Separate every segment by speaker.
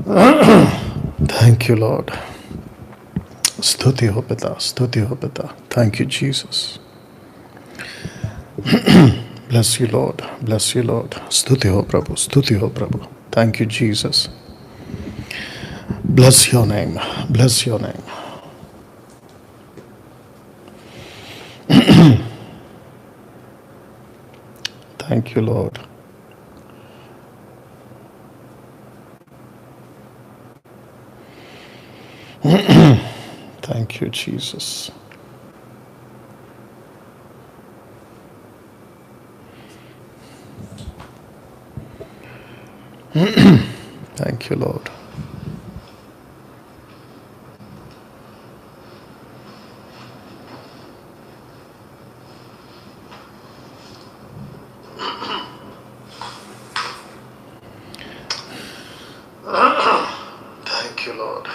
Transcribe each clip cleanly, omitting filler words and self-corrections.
Speaker 1: Thank you Lord. स्तुति हो पिता, स्तुति हो पिता। Thank you Jesus. Bless you Lord, bless you Lord. स्तुति हो प्रभु, स्तुति हो प्रभु। Thank you Jesus. Bless your name, bless your name. Thank you Lord. Thank you, Jesus. Thank you, Lord. Thank you, Lord.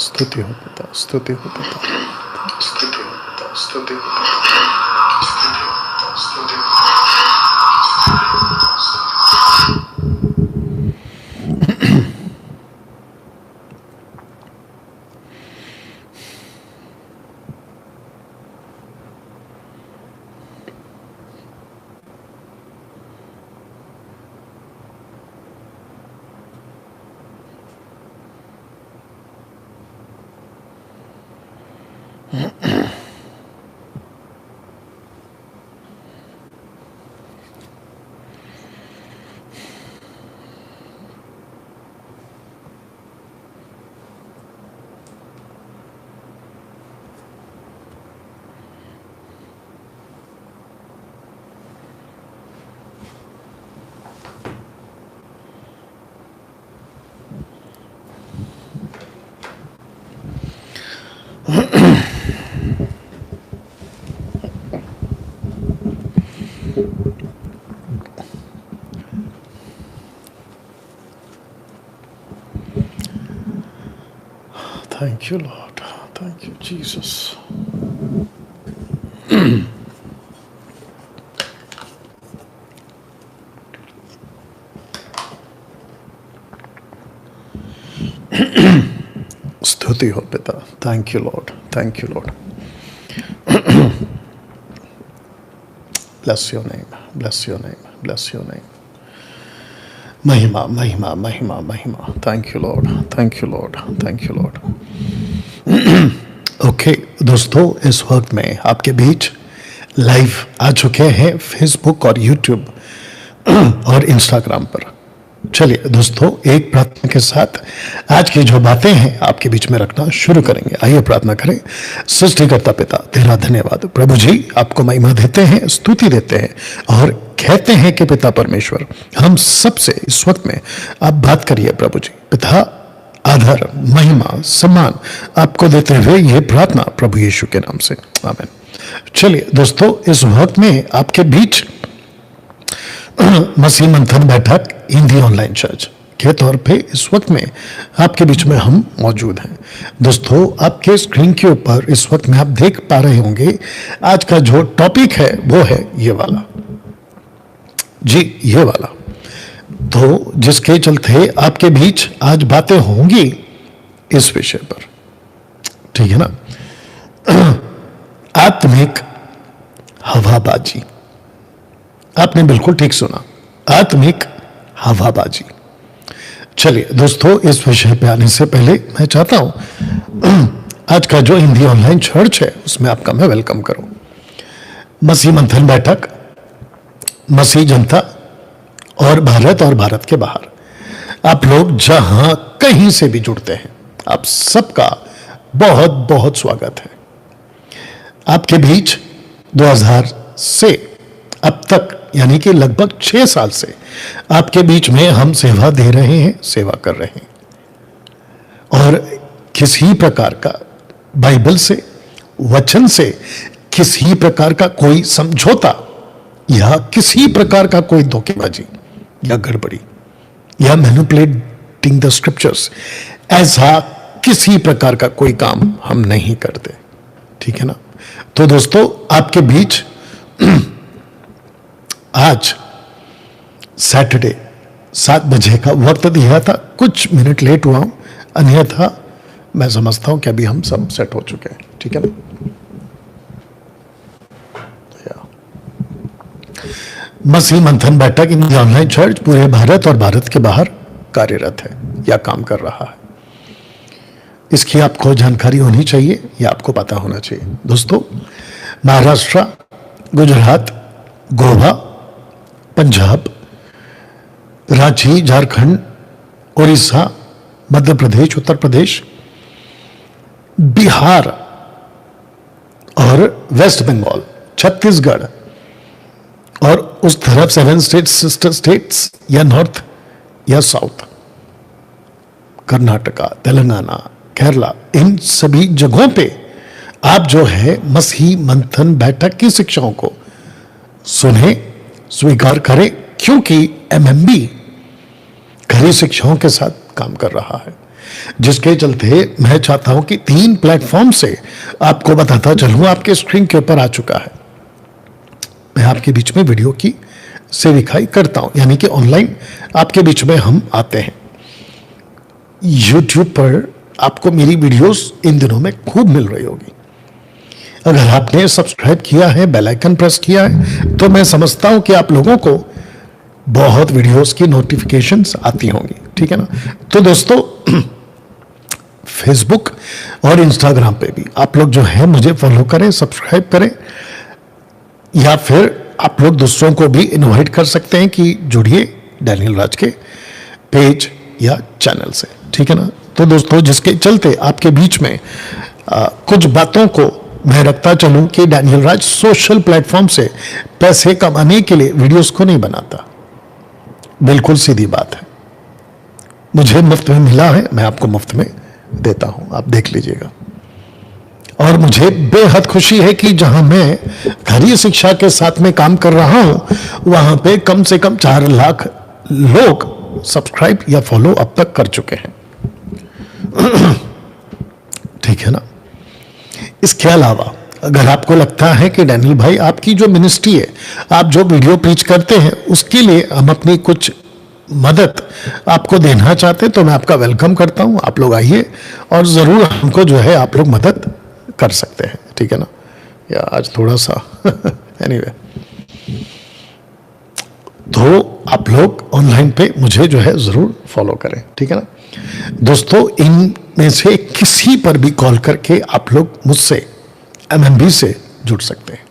Speaker 1: स्तुति हो पिता, स्तुति हो पिता, स्तुति हो पिता, स्तुति हो पिता, स्तुति हो पिता, स्तुति हो पिता। Thank you, Lord. Thank you, Jesus. स्तुति हो पिता। Thank you, Lord. Thank you, Lord. Bless your name. Bless your name. Bless your name. महिमा महिमा महिमा महिमा। Thank you, Lord. Thank you, Lord. Thank you, Lord. Okay दोस्तों, इस वक्त में आपके बीच लाइव आ चुके हैं फेसबुक और यूट्यूब और इंस्टाग्राम पर। चलिए दोस्तों, एक प्रार्थना के साथ आज की जो बातें हैं आपके बीच में रखना शुरू करेंगे। आइए प्रार्थना करें। सृष्टिकर्ता पिता, तेरा धन्यवाद प्रभु जी, आपको महिमा देते हैं, स्तुति देते हैं और कहते हैं कि पिता परमेश्वर, हम सबसे इस वक्त में आप बात करिए प्रभु जी। पिता, आदर, महिमा, सम्मान आपको देते हुए ये प्रार्थना प्रभु यीशु के नाम से, आमीन। चलिए दोस्तों, इस वक्त में आपके बीच मसीह मंथन बैठक हिंदी ऑनलाइन चर्च के तौर पे इस वक्त में आपके बीच में हम मौजूद हैं। दोस्तों, आपके स्क्रीन के ऊपर इस वक्त में आप देख पा रहे होंगे आज का जो टॉपिक है वो है ये वाला जी, ये वाला। तो जिसके चलते आपके बीच आज बातें होंगी इस विषय पर, ठीक है ना। आत्मिक हवाबाजी। आपने बिल्कुल ठीक सुना, आत्मिक हवाबाजी। चलिए दोस्तों, इस विषय पे आने से पहले मैं चाहता हूं आज का जो हिंदी ऑनलाइन चर्च है उसमें आपका मैं वेलकम करूं। मसीह मंथन बैठक मसीह जनता और भारत के बाहर आप लोग जहां कहीं से भी जुड़ते हैं, आप सबका बहुत बहुत स्वागत है। आपके बीच 2000 से अब तक यानी कि लगभग 6 साल से आपके बीच में हम सेवा दे रहे हैं, सेवा कर रहे हैं। और किसी प्रकार का बाइबल से, वचन से किसी प्रकार का कोई समझौता या किसी प्रकार का कोई धोखेबाजी या गड़बड़ी या मैनिपुलेटिंग द स्क्रिप्चर्स, ऐसा किसी प्रकार का कोई काम हम नहीं करते, ठीक है ना। तो दोस्तों, आपके बीच आज सैटरडे 7 बजे का वक्त दिया था, कुछ मिनट लेट हुआ हूं, अन्यथा मैं समझता हूं कि अभी हम सब सेट हो चुके हैं, ठीक है ना। मसीह मंथन बैठक इन ऑनलाइन चर्च पूरे भारत और भारत के बाहर कार्यरत है या काम कर रहा है। इसकी आपको जानकारी होनी चाहिए या आपको पता होना चाहिए। दोस्तों, महाराष्ट्र, गुजरात, गोवा, पंजाब, रांची, झारखंड, उड़ीसा, मध्य प्रदेश, उत्तर प्रदेश, बिहार और वेस्ट बंगाल, छत्तीसगढ़ और उस तरफ 7 स्टेट्स, सिस्टर स्टेट्स या नॉर्थ या साउथ, कर्नाटका, तेलंगाना, केरला, इन सभी जगहों पे आप जो है मसीह मंथन बैठक की शिक्षाओं को सुने, स्वीकार करें, क्योंकि एमएमबी खरी शिक्षाओं के साथ काम कर रहा है, जिसके चलते मैं चाहता हूं कि 3 प्लेटफॉर्म से आपको बताता चलूं। आपके स्क्रीन के ऊपर आ चुका है, मैं आपके बीच में वीडियो की सेविकाई करता हूं, यानी कि ऑनलाइन आपके बीच में हम आते हैं। यूट्यूब पर आपको मेरी वीडियोस इन दिनों में खूब मिल रही होगी। अगर आपने सब्सक्राइब किया है, बेल आइकन प्रेस किया है, तो मैं समझता हूं कि आप लोगों को बहुत वीडियोस की नोटिफिकेशंस आती होंगी, ठीक है ना। तो दोस्तों, फेसबुक और इंस्टाग्राम पे भी आप लोग जो है मुझे फॉलो करें, सब्सक्राइब करें, या फिर आप लोग दूसरों को भी इनवाइट कर सकते हैं कि जुड़िए डैनियल राज के पेज या चैनल से, ठीक है ना। तो दोस्तों, जिसके चलते आपके बीच में कुछ बातों को मैं रखता चलूं कि डैनियल राज सोशल प्लेटफॉर्म से पैसे कमाने के लिए वीडियोस को नहीं बनाता। बिल्कुल सीधी बात है, मुझे मुफ्त में मिला है, मैं आपको मुफ्त में देता हूं, आप देख लीजिएगा। और मुझे बेहद खुशी है कि जहां मैं खरी शिक्षा के साथ में काम कर रहा हूं, वहां पे कम से कम 4 लाख लोग सब्सक्राइब या फॉलो अब तक कर चुके हैं, ठीक है ना। इसके अलावा अगर आपको लगता है कि डैनियल भाई, आपकी जो मिनिस्ट्री है, आप जो वीडियो प्रीच करते हैं, उसके लिए हम अपनी कुछ मदद आपको देना चाहते हैं, तो मैं आपका वेलकम करता हूं। आप लोग आइए और जरूर हमको जो है आप लोग मदद कर सकते हैं, ठीक है ना। या आज थोड़ा सा एनीवे, तो आप लोग ऑनलाइन पे मुझे जो है जरूर फॉलो करें, ठीक है ना। दोस्तों, इनमें से किसी पर भी कॉल करके आप लोग मुझसे एमएमबी से जुड़ सकते हैं।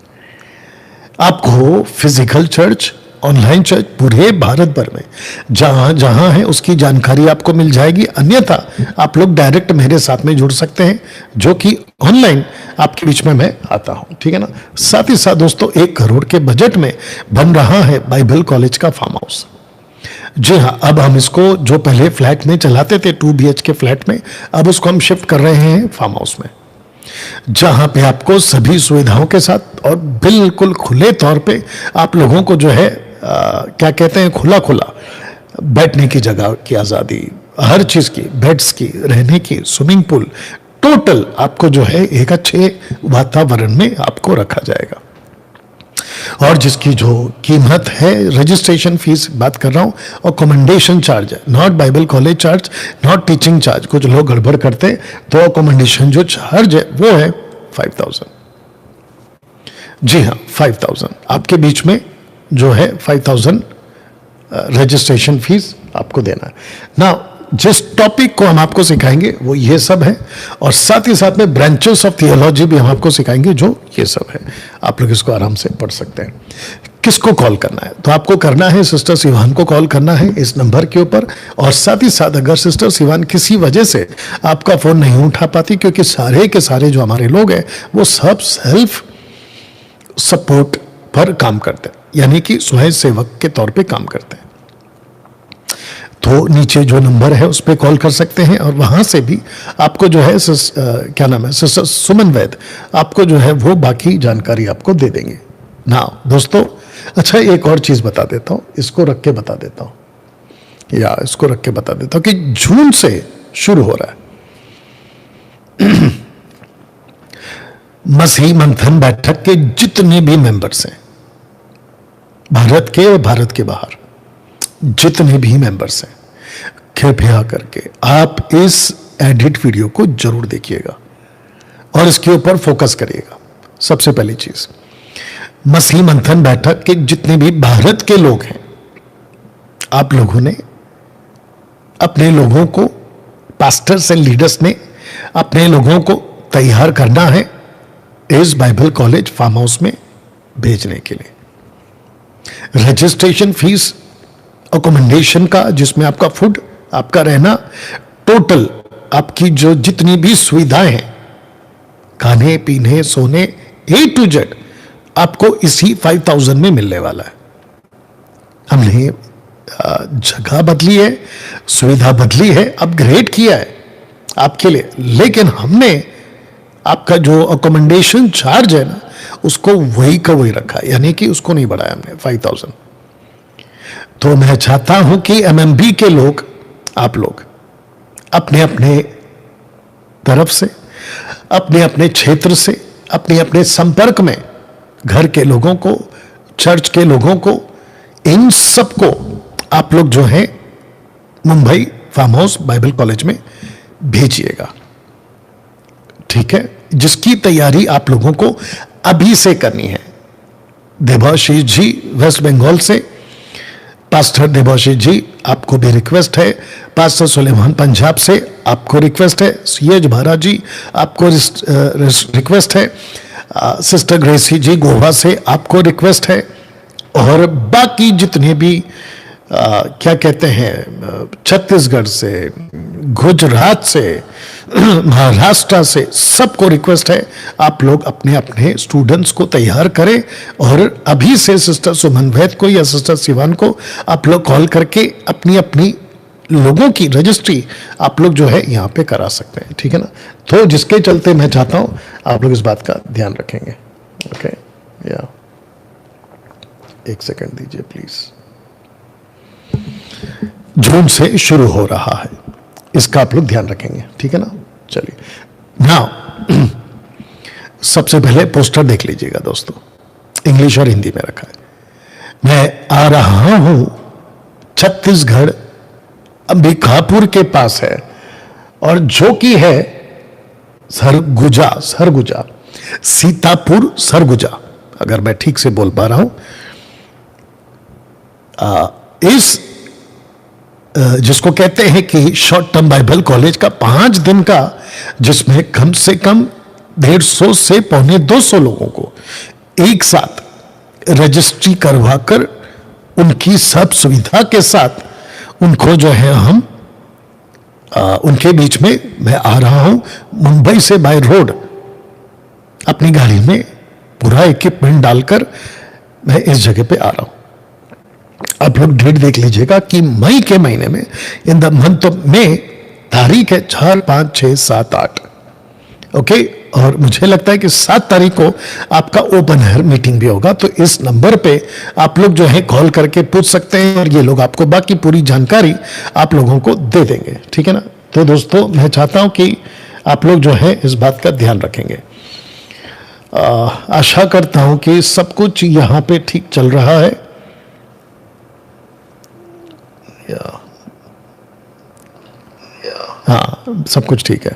Speaker 1: आपको फिजिकल चर्च, ऑनलाइन चर्च पूरे भारत भर में जहां जहां है उसकी जानकारी आपको मिल जाएगी। अन्यथा आप लोग डायरेक्ट मेरे साथ में जुड़ सकते हैं, जो कि ऑनलाइन आपके बीच में मैं आता हूं, ठीक है ना। साथ ही साथ दोस्तों, 1 करोड़ के बजट में बन रहा है बाइबल कॉलेज का फार्म हाउस। जी हाँ, अब हम इसको जो पहले फ्लैट में चलाते थे, 2 BHK फ्लैट में, अब उसको हम शिफ्ट कर रहे हैं फार्म हाउस में, जहां पे आपको सभी सुविधाओं के साथ और बिल्कुल खुले तौर पे आप लोगों को जो है क्या कहते हैं, खुला खुला बैठने की जगह की आज़ादी, हर चीज़ की, बेड्स की, रहने की, स्विमिंग पूल, टोटल आपको जो है एक अच्छे वातावरण में आपको रखा जाएगा। और जिसकी जो कीमत है, रजिस्ट्रेशन फीस बात कर रहा हूं, और अकोमोडेशन चार्ज है, not Bible college charge, not teaching charge. कुछ लोग गड़बड़ करते तो अकोमोडेशन जो चार्ज है वो है 5000। जी हाँ, 5000 आपके बीच में जो है 5000 रजिस्ट्रेशन फीस आपको देना है ना। जिस टॉपिक को हम आपको सिखाएंगे वो ये सब है, और साथ ही साथ में ब्रांचेस ऑफ थियोलॉजी भी हम आपको सिखाएंगे, जो ये सब है। आप लोग इसको आराम से पढ़ सकते हैं। किसको कॉल करना है? तो आपको करना है सिस्टर सिवान को कॉल करना है इस नंबर के ऊपर। और साथ ही साथ अगर सिस्टर सिवान किसी वजह से आपका फोन नहीं उठा पाती, क्योंकि सारे के सारे जो हमारे लोग हैं वो सब सेल्फ सपोर्ट पर काम करते हैं, यानी कि स्वयं सेवक के तौर पे काम करते हैं। तो नीचे जो नंबर है उस पर कॉल कर सकते हैं और वहां से भी आपको जो है क्या नाम है, सिस्टर सुमन वैद आपको जो है वो बाकी जानकारी आपको दे देंगे ना दोस्तों। अच्छा, एक और चीज बता देता हूं, इसको रख के बता देता हूं, या इसको रख के बता देता हूं कि जून से शुरू हो रहा है मसीह मंथन बैठक के जितने भी मेंबर्स हैं, भारत के और भारत के बाहर जितने भी मेंबर्स हैं, कृपया करके आप इस एडिट वीडियो को जरूर देखिएगा और इसके ऊपर फोकस करिएगा। सबसे पहली चीज, मसीह मंथन बैठक के जितने भी भारत के लोग हैं, आप लोगों ने अपने लोगों को, पास्टर्स एंड लीडर्स ने अपने लोगों को तैयार करना है इस बाइबल कॉलेज फार्म हाउस में भेजने के लिए। रजिस्ट्रेशन फीस, अकोमोडेशन का, जिसमें आपका फूड, आपका रहना, टोटल आपकी जो जितनी भी सुविधाएं हैं, खाने पीने सोने A to Z, आपको इसी 5000 में मिलने वाला है। हमने जगह बदली है, सुविधा बदली है, अपग्रेड किया है आपके लिए, लेकिन हमने आपका जो अकोमोडेशन चार्ज है ना, उसको वही का वही रखा है, यानी कि उसको नहीं बढ़ाया हमने 5000। तो मैं चाहता हूं कि MMB के लोग, आप लोग अपने अपने तरफ से, अपने अपने क्षेत्र से, अपने अपने संपर्क में घर के लोगों को, चर्च के लोगों को, इन सबको आप लोग जो है Mumbai farm house Bible college में भेजिएगा, ठीक है? जिसकी तैयारी आप लोगों को अभी से करनी है। देवाशीष जी वेस्ट बंगाल से, पास्टर देवाशीष जी आपको भी रिक्वेस्ट है। पास्टर सुलेमान पंजाब से आपको रिक्वेस्ट है। सीएच भारा जी आपको रिक्वेस्ट है। सिस्टर ग्रेसी जी गोवा से आपको रिक्वेस्ट है। और बाकी जितने भी क्या कहते हैं, छत्तीसगढ़ से, गुजरात से, महाराष्ट्र से, सबको रिक्वेस्ट है आप लोग अपने अपने स्टूडेंट्स को तैयार करें। और अभी से सिस्टर सुमन वैद को या सिस्टर सिवान को आप लोग कॉल करके अपनी अपनी लोगों की रजिस्ट्री आप लोग जो है यहाँ पे करा सकते हैं, ठीक है ना? तो जिसके चलते मैं चाहता हूँ आप लोग इस बात का ध्यान रखेंगे। ओके, या एक सेकंड दीजिए प्लीज। जून से शुरू हो रहा है, इसका आप लोग ध्यान रखेंगे, ठीक है ना? चलिए नाउ सबसे पहले पोस्टर देख लीजिएगा दोस्तों, इंग्लिश और हिंदी में रखा है। मैं आ रहा हूं, छत्तीसगढ़ अंबिकापुर के पास है, और जो कि है सरगुजा, सीतापुर सरगुजा, अगर मैं ठीक से बोल पा रहा हूं। इस जिसको कहते हैं कि शॉर्ट टर्म बाइबल कॉलेज का 5 दिन का, जिसमें कम से कम 150 से 250 लोगों को एक साथ रजिस्ट्री करवाकर उनकी सब सुविधा के साथ उनको जो है हम उनके बीच में मैं आ रहा हूं मुंबई से बाय रोड, अपनी गाड़ी में पूरा इक्विपमेंट डालकर मैं इस जगह पे आ रहा हूं। आप लोग डेट देख लीजिएगा कि मई के महीने में, in the month of May, तारीख है 4, 5, 6, 7, 8, ओके। और मुझे लगता है कि 7 तारीख को आपका ओपन एयर मीटिंग भी होगा। तो इस नंबर पे आप लोग जो है कॉल करके पूछ सकते हैं और ये लोग आपको बाकी पूरी जानकारी आप लोगों को दे देंगे, ठीक है ना? तो दोस्तों मैं चाहता हूं कि आप लोग जो है इस बात का ध्यान रखेंगे। आशा करता हूं कि सब कुछ यहां पे ठीक चल रहा है। हाँ, सब कुछ ठीक है।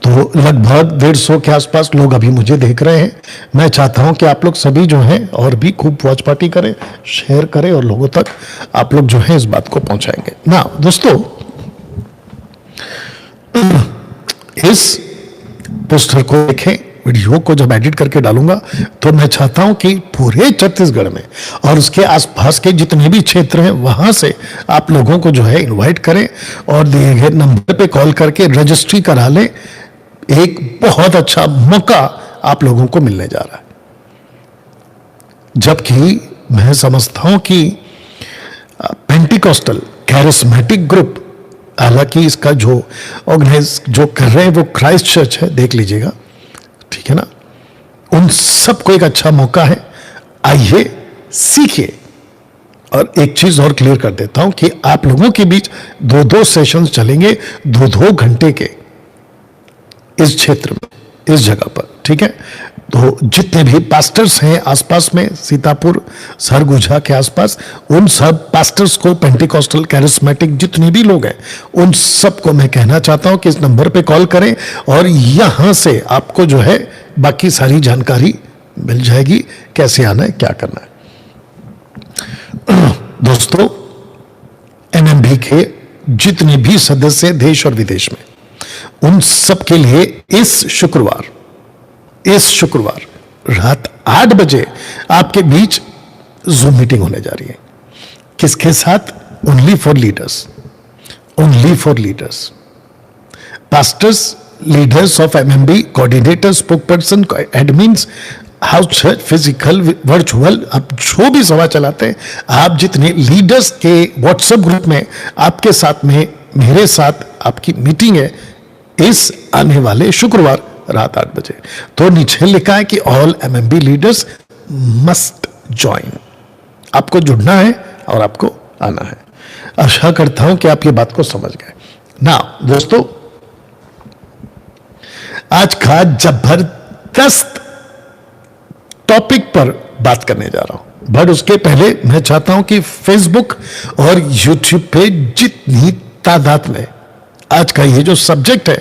Speaker 1: तो लगभग 150 के आसपास लोग अभी मुझे देख रहे हैं। मैं चाहता हूं कि आप लोग सभी जो हैं और भी खूब वॉच पार्टी करें, शेयर करें और लोगों तक आप लोग जो है इस बात को पहुंचाएंगे ना। दोस्तों इस पोस्टर को देखें, वीडियो को जब एडिट करके डालूंगा तो मैं चाहता हूं कि पूरे छत्तीसगढ़ में और उसके आसपास के जितने भी क्षेत्र हैं वहां से आप लोगों को जो है इनवाइट करें और दिए गए नंबर पे कॉल करके रजिस्ट्री करा लें। एक बहुत अच्छा मौका आप लोगों को मिलने जा रहा है, जबकि मैं समझता हूं कि पेंटिकॉस्टल कैरिस्मेटिक ग्रुप, हालांकि इसका जो ऑर्गेनाइज जो कर रहे हैं वो क्राइस्ट चर्च है, देख लीजिएगा, ठीक है ना। उन सबको एक अच्छा मौका है, आइए सीखिए। और एक चीज और क्लियर कर देता हूं कि आप लोगों के बीच 2-2 सेशंस चलेंगे, 2-2 घंटे के, इस क्षेत्र में, इस जगह पर, ठीक है। तो जितने भी पास्टर्स हैं आसपास में, सीतापुर, सरगुजा के आसपास, उन सब पास्टर्स को, पेंटिकॉस्टल, कैरिस्मेटिक जितने भी लोग हैं, उन सबको मैं कहना चाहता हूं कि इस नंबर पे कॉल करें और यहां से आपको जो है बाकी सारी जानकारी मिल जाएगी, कैसे आना है, क्या करना है। दोस्तों, एमएमबी के जितने भी सदस्य देश और विदेश में, उन सब के लिए इस शुक्रवार रात 8 बजे आपके बीच जूम मीटिंग होने जा रही है। किसके साथ? Only for leaders, pastors, leaders of MMB, coordinators, spokesperson, admins, house church, physical, virtual, आप जो भी सभा चलाते हैं, आप जितने लीडर्स के व्हाट्सएप ग्रुप में आपके साथ में, मेरे साथ आपकी मीटिंग है इस आने वाले शुक्रवार रात 8 बजे। तो नीचे लिखा है कि all MMB leaders must join. आपको जुड़ना है और आपको आना है। आशा करता हूं कि आप ये बात को समझ गए ना। दोस्तों, आज का जबरदस्त टॉपिक पर बात करने जा रहा हूं, बट उसके पहले मैं चाहता हूं कि फेसबुक और यूट्यूब पे जितनी तादाद में आज का ये जो सब्जेक्ट है,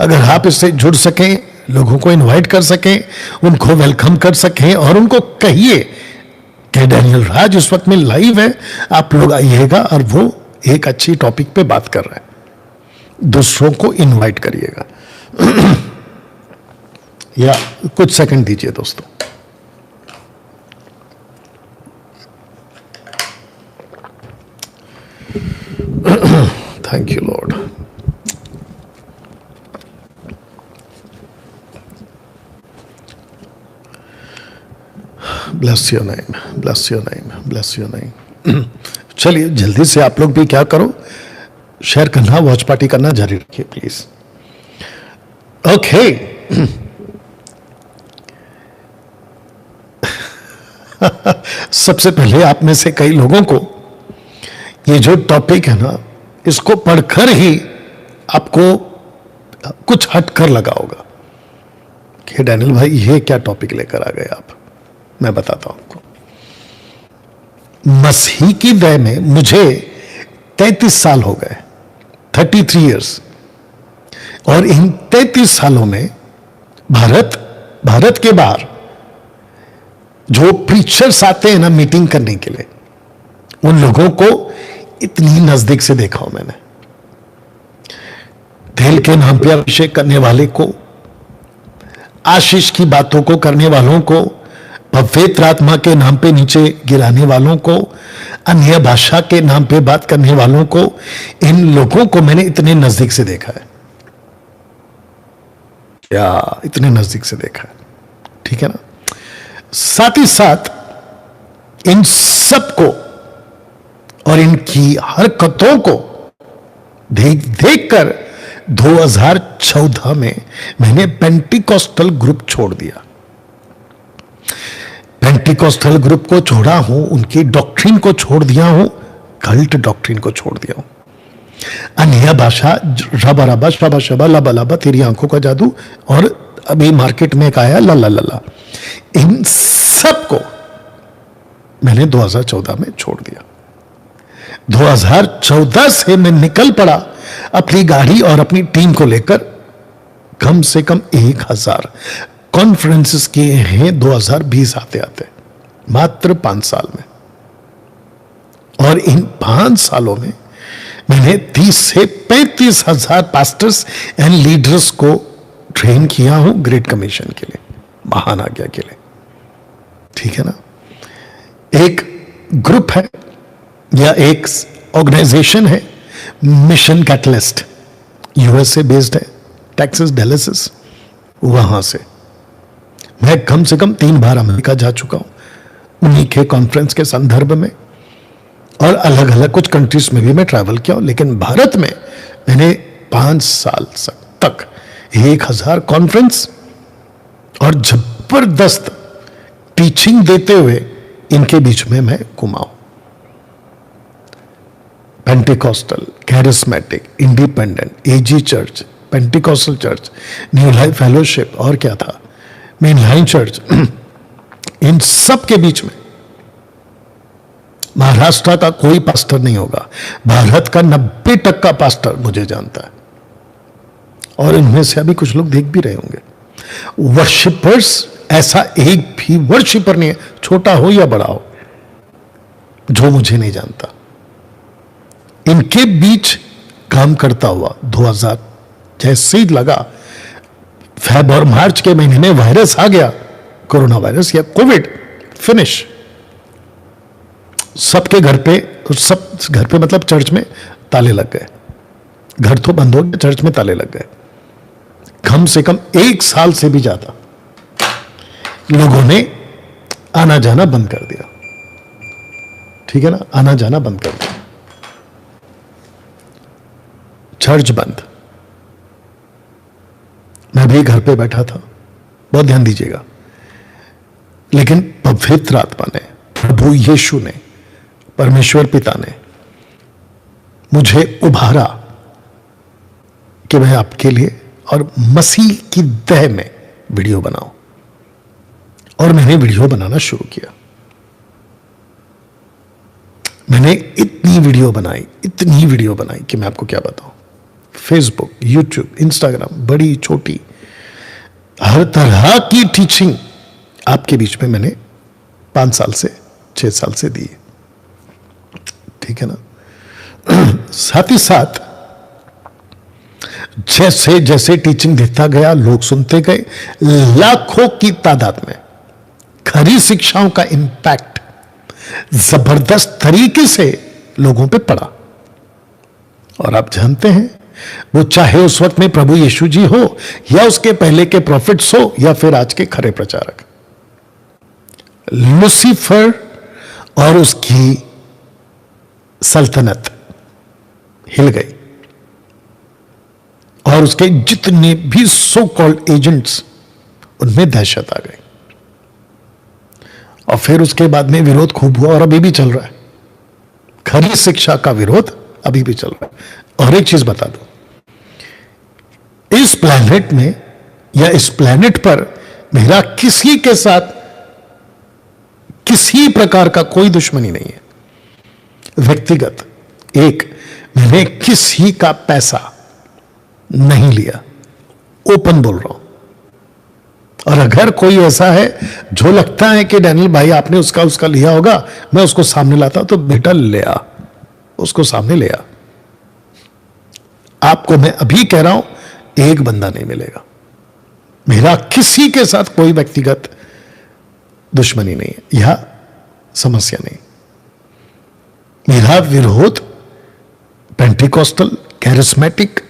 Speaker 1: अगर आप इससे जुड़ सकें, लोगों को इनवाइट कर सकें, उनको वेलकम कर सकें और उनको कहिए कि डैनियल राज इस वक्त में लाइव है, आप लोग आइएगा और वो एक अच्छी टॉपिक पे बात कर रहे हैं, दूसरों को इनवाइट करिएगा। या कुछ सेकंड दीजिए दोस्तों। Thank you Lord. Bless your name, bless your name, bless your name. चलिए जल्दी से आप लोग भी क्या करो, शेयर करना, वॉच पार्टी करना जारी रखिए प्लीज। ओके, सबसे पहले आप में से कई लोगों को ये जो टॉपिक है ना, इसको पढ़कर ही आपको कुछ हटकर लगा होगा कि डैनियल भाई ये क्या टॉपिक लेकर आ गए आप। मैं बताता हूं आपको। मसीह की दया में मुझे 33 साल हो गए, 33 इयर्स, और इन 33 सालों में भारत के बाहर जो प्रीचर्स आते हैं ना मीटिंग करने के लिए, उन लोगों को इतनी नजदीक से देखा हूं मैंने। तेल के नाम पे अभिषेक करने वाले को, आशीष की बातों को करने वालों को, पवित्र आत्मा के नाम पे नीचे गिराने वालों को, अन्य भाषा के नाम पे बात करने वालों को, इन लोगों को मैंने इतने नजदीक से देखा है, या इतने नजदीक से देखा है, ठीक है ना। साथ ही साथ इन सबको और इनकी हरकतों को देख देख कर 2014 में मैंने पेंटिकॉस्टल ग्रुप छोड़ दिया। पेंटिकॉस्टल ग्रुप को छोड़ा हूं, उनकी डॉक्ट्रिन को छोड़ दिया हूं, कल्ट डॉक्ट्रिन को छोड़ दिया हूं। अन्य भाषा, रबा रबा, शबा शबा, लबा लबा, तेरी आंखों का जादू, और अभी मार्केट में एक आया लला लला, इन सब को मैंने 2014 में छोड़ दिया। 2014 से मैं निकल पड़ा अपनी गाड़ी और अपनी टीम को लेकर, कम से कम 1000 कॉन्फ्रेंसेस किए हैं 2020 आते आते, मात्र 5 साल में। और इन 5 सालों में मैंने 30 से 35 हजार पास्टर्स एंड लीडर्स को ट्रेन किया हूं ग्रेट कमीशन के लिए, महान आज्ञा के लिए, ठीक है ना। एक ग्रुप है या एक ऑर्गेनाइजेशन है, मिशन कैटलिस्ट, यूएसए बेस्ड है, टेक्सास डैलस, वहां से मैं कम से कम 3 बार अमेरिका जा चुका हूं उन्हीं के कॉन्फ्रेंस के संदर्भ में। और अलग अलग कुछ कंट्रीज में भी मैं ट्रैवल किया हूं, लेकिन भारत में मैंने 5 साल तक 1000 कॉन्फ्रेंस और जबरदस्त टीचिंग देते हुए इनके बीच में मैं घुमा हूं। Pentecostal, charismatic, independent, AG church, Pentecostal church, new life fellowship, और क्या था, मेन लाइन चर्च, इन सब के बीच में महाराष्ट्र का कोई पास्टर नहीं होगा, भारत का 90% पास्टर मुझे जानता है, और इनमें से अभी कुछ लोग देख भी रहे होंगे। वर्शिपर्स, ऐसा एक भी वर्शिपर नहीं है, छोटा हो या बड़ा हो, जो मुझे नहीं जानता। इनके बीच काम करता हुआ 2000 जैसे ही लगा, फेब और मार्च के महीने में वायरस आ गया, कोरोना वायरस या कोविड, फिनिश। सबके घर पे, सब घर पे मतलब चर्च में ताले लग गए, घर तो बंद हो गए, चर्च में ताले लग गए। कम से कम 1 साल से भी ज्यादा लोगों ने आना जाना बंद कर दिया, ठीक है ना, आना जाना बंद कर दिया, चर्च बंद। मैं भी घर पे बैठा था, बहुत ध्यान दीजिएगा, लेकिन पवित्र आत्मा ने, प्रभु यीशु ने, परमेश्वर पिता ने मुझे उभारा कि मैं आपके लिए और मसीह की देह में वीडियो बनाऊं, और मैंने वीडियो बनाना शुरू किया। मैंने इतनी वीडियो बनाई कि मैं आपको क्या बताऊं। फेसबुक, यूट्यूब, इंस्टाग्राम, बड़ी छोटी हर तरह की टीचिंग आपके बीच में मैंने 5 साल से 6 साल से दी, ठीक है ना। साथ ही साथ जैसे जैसे टीचिंग देता गया, लोग सुनते गए, लाखों की तादाद में खरी शिक्षाओं का इंपैक्ट जबरदस्त तरीके से लोगों पे पड़ा। और आप जानते हैं, वो चाहे उस वक्त में प्रभु यीशु जी हो, या उसके पहले के प्रॉफिट्स हो, या फिर आज के खरे प्रचारक, लूसीफर और उसकी सल्तनत हिल गई, और उसके जितने भी सो कॉल्ड एजेंट्स, उनमें दहशत आ गई। और फिर उसके बाद में विरोध खूब हुआ, और अभी भी चल रहा है, खरी शिक्षा का विरोध अभी भी चल रहा है। और एक चीज बता दो, इस प्लैनेट में या इस प्लैनेट पर मेरा किसी के साथ किसी प्रकार का कोई दुश्मनी नहीं है, व्यक्तिगत। एक, मैंने किसी का पैसा नहीं लिया, ओपन बोल रहा हूं। और अगर कोई ऐसा है जो लगता है कि डैनियल भाई आपने उसका लिया होगा, मैं उसको सामने लाता, तो बेटा ले आ, उसको सामने ले आ। आपको मैं अभी कह रहा हूं, एक बंदा नहीं मिलेगा, मेरा किसी के साथ कोई व्यक्तिगत दुश्मनी नहीं है, यह समस्या नहीं। मेरा विरोध पेंटिकॉस्टल, कैरिस्मेटिक,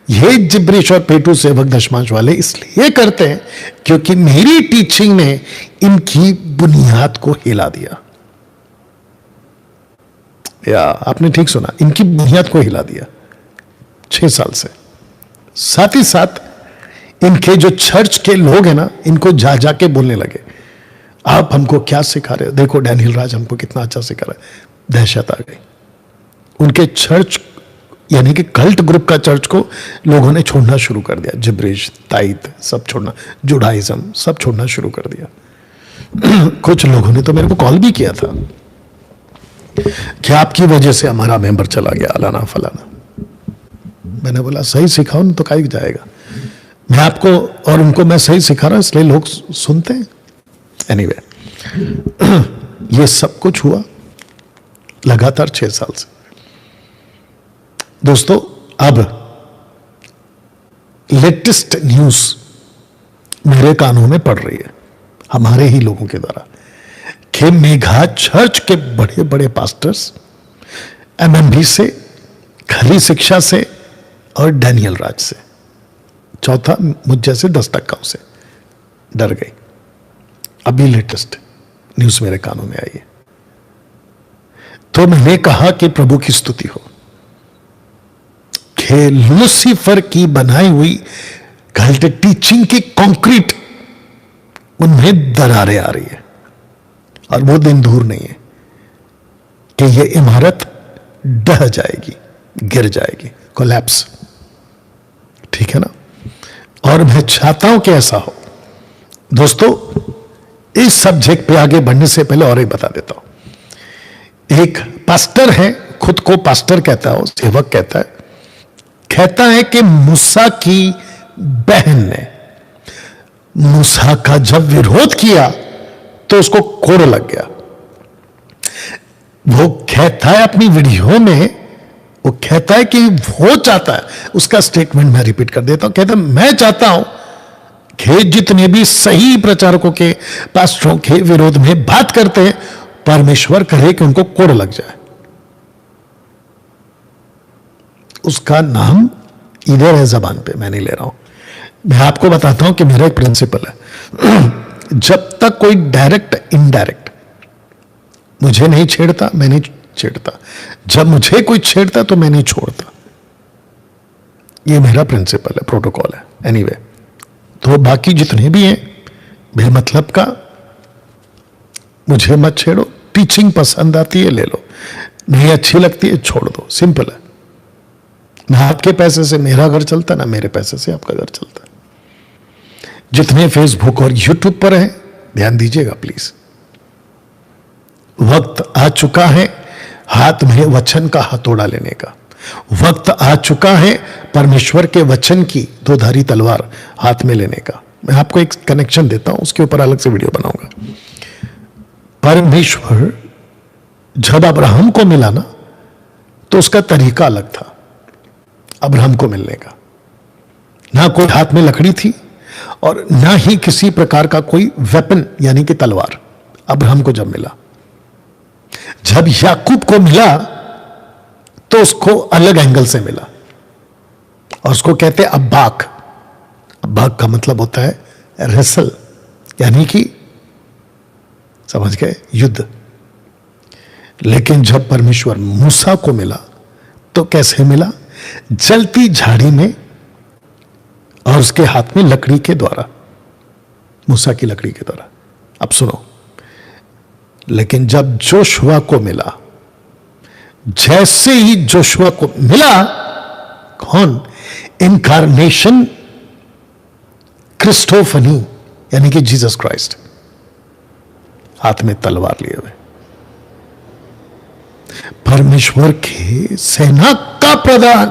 Speaker 1: ये जिब्रिश और पेटू सेवक दशमांश वाले इसलिए करते हैं क्योंकि मेरी टीचिंग ने इनकी बुनियाद को हिला दिया। या आपने ठीक सुना, इनकी बुनियाद को हिला दिया 6 साल से। साथ ही साथ इनके जो चर्च के लोग हैं ना, इनको जा जाके बोलने लगे, आप हमको क्या सिखा रहे हो, देखो डैनियल राज हमको कितना अच्छा सिखा रहा है। दहशत आ गई उनके चर्च, यानी कि कल्ट ग्रुप का चर्च को लोगों ने छोड़ना शुरू कर दिया। जिब्रिश, ताइद सब छोड़ना, जुडाइज्म सब छोड़ना शुरू कर दिया। कुछ लोगों ने तो मेरे को कॉल भी किया था कि आपकी वजह से हमारा मेंबर चला गया, अलाना फलाना। मैंने बोला सही सिखाओ ना, तो काहे जाएगा, मैं आपको और उनको मैं सही सिखा रहा हूं, इसलिए लोग सुनते हैं। एनीवे, ये सब कुछ हुआ लगातार 6 साल से। दोस्तों, अब लेटेस्ट न्यूज मेरे कानों में पड़ रही है, हमारे ही लोगों के द्वारा, कि मेघा चर्च के बड़े बड़े पास्टर्स एमएमबी से, खरी शिक्षा से और डैनियल राज से, चौथा मुझ जैसे 10 टक्काओं से डर गई। अभी लेटेस्ट न्यूज मेरे कानों में आई है। तो मैंने कहा कि प्रभु की स्तुति हो कि लूसीफर की बनाई हुई गलत टीचिंग की कंक्रीट उनमें दरारें आ रही है, और वो दिन दूर नहीं है कि ये इमारत ढह जाएगी, गिर जाएगी, कोलैप्स। ठीक है ना? और मैं चाहता हूं कि ऐसा हो। दोस्तों, इस सब्जेक्ट पे आगे बढ़ने से पहले और एक बता देता हूं। एक पास्टर है, खुद को पास्टर कहता है, सेवक कहता है कि मूसा की बहन ने मूसा का जब विरोध किया तो उसको कोड़ लग गया। वो कहता है अपनी वीडियो में, वो कहता है कि वो चाहता है, उसका स्टेटमेंट मैं रिपीट कर देता हूं, कहता है मैं चाहता हूं कि जितने भी सही प्रचारकों के, पास्टरों के विरोध में बात करते हैं, परमेश्वर करे कि उनको कोड़ लग जाए। उसका नाम इधर है जबान पे, मैं नहीं ले रहा हूं। मैं आपको बताता हूं कि मेरा एक प्रिंसिपल है जब तक कोई डायरेक्ट इनडायरेक्ट मुझे नहीं छेड़ता, मैं नहीं छेड़ता। जब मुझे कोई छेड़ता तो मैं नहीं छोड़ता। ये मेरा प्रिंसिपल है, प्रोटोकॉल है। एनीवे, तो बाकी जितने भी हैं बेमतलब का मुझे मत छेड़ो। टीचिंग पसंद आती है ले लो, नहीं अच्छी लगती है छोड़ दो, सिंपल है। ना आपके पैसे से मेरा घर चलता, ना मेरे पैसे से आपका घर चलता। जितने फेसबुक और यूट्यूब पर हैं ध्यान दीजिएगा प्लीज। वक्त आ चुका है हाथ में वचन का हथौड़ा लेने का। वक्त आ चुका है परमेश्वर के वचन की दोधारी तलवार हाथ में लेने का। मैं आपको एक कनेक्शन देता हूं, उसके ऊपर अलग से वीडियो बनाऊंगा। परमेश्वर जब अब्राहम को मिला ना, तो उसका तरीका अलग था अब्राहम को मिलने का। ना कोई हाथ में लकड़ी थी और ना ही किसी प्रकार का कोई वेपन यानी कि तलवार। अब्राहम को जब मिला, जब याकूब को मिला तो उसको अलग एंगल से मिला, और उसको कहते हैं अब्बाक। अब्बाक का मतलब होता है रेसल, यानी कि समझ गए, युद्ध। लेकिन जब परमेश्वर मूसा को मिला तो कैसे मिला? जलती झाड़ी में, और उसके हाथ में लकड़ी के द्वारा, मूसा की लकड़ी के द्वारा। अब सुनो, लेकिन जब जोशुआ को मिला, जैसे ही जोशुआ को मिला, कौन? इनकारनेशन क्रिस्टोफनी यानी कि जीसस क्राइस्ट, हाथ में तलवार लिए हुए, परमेश्वर के सेना का प्रधान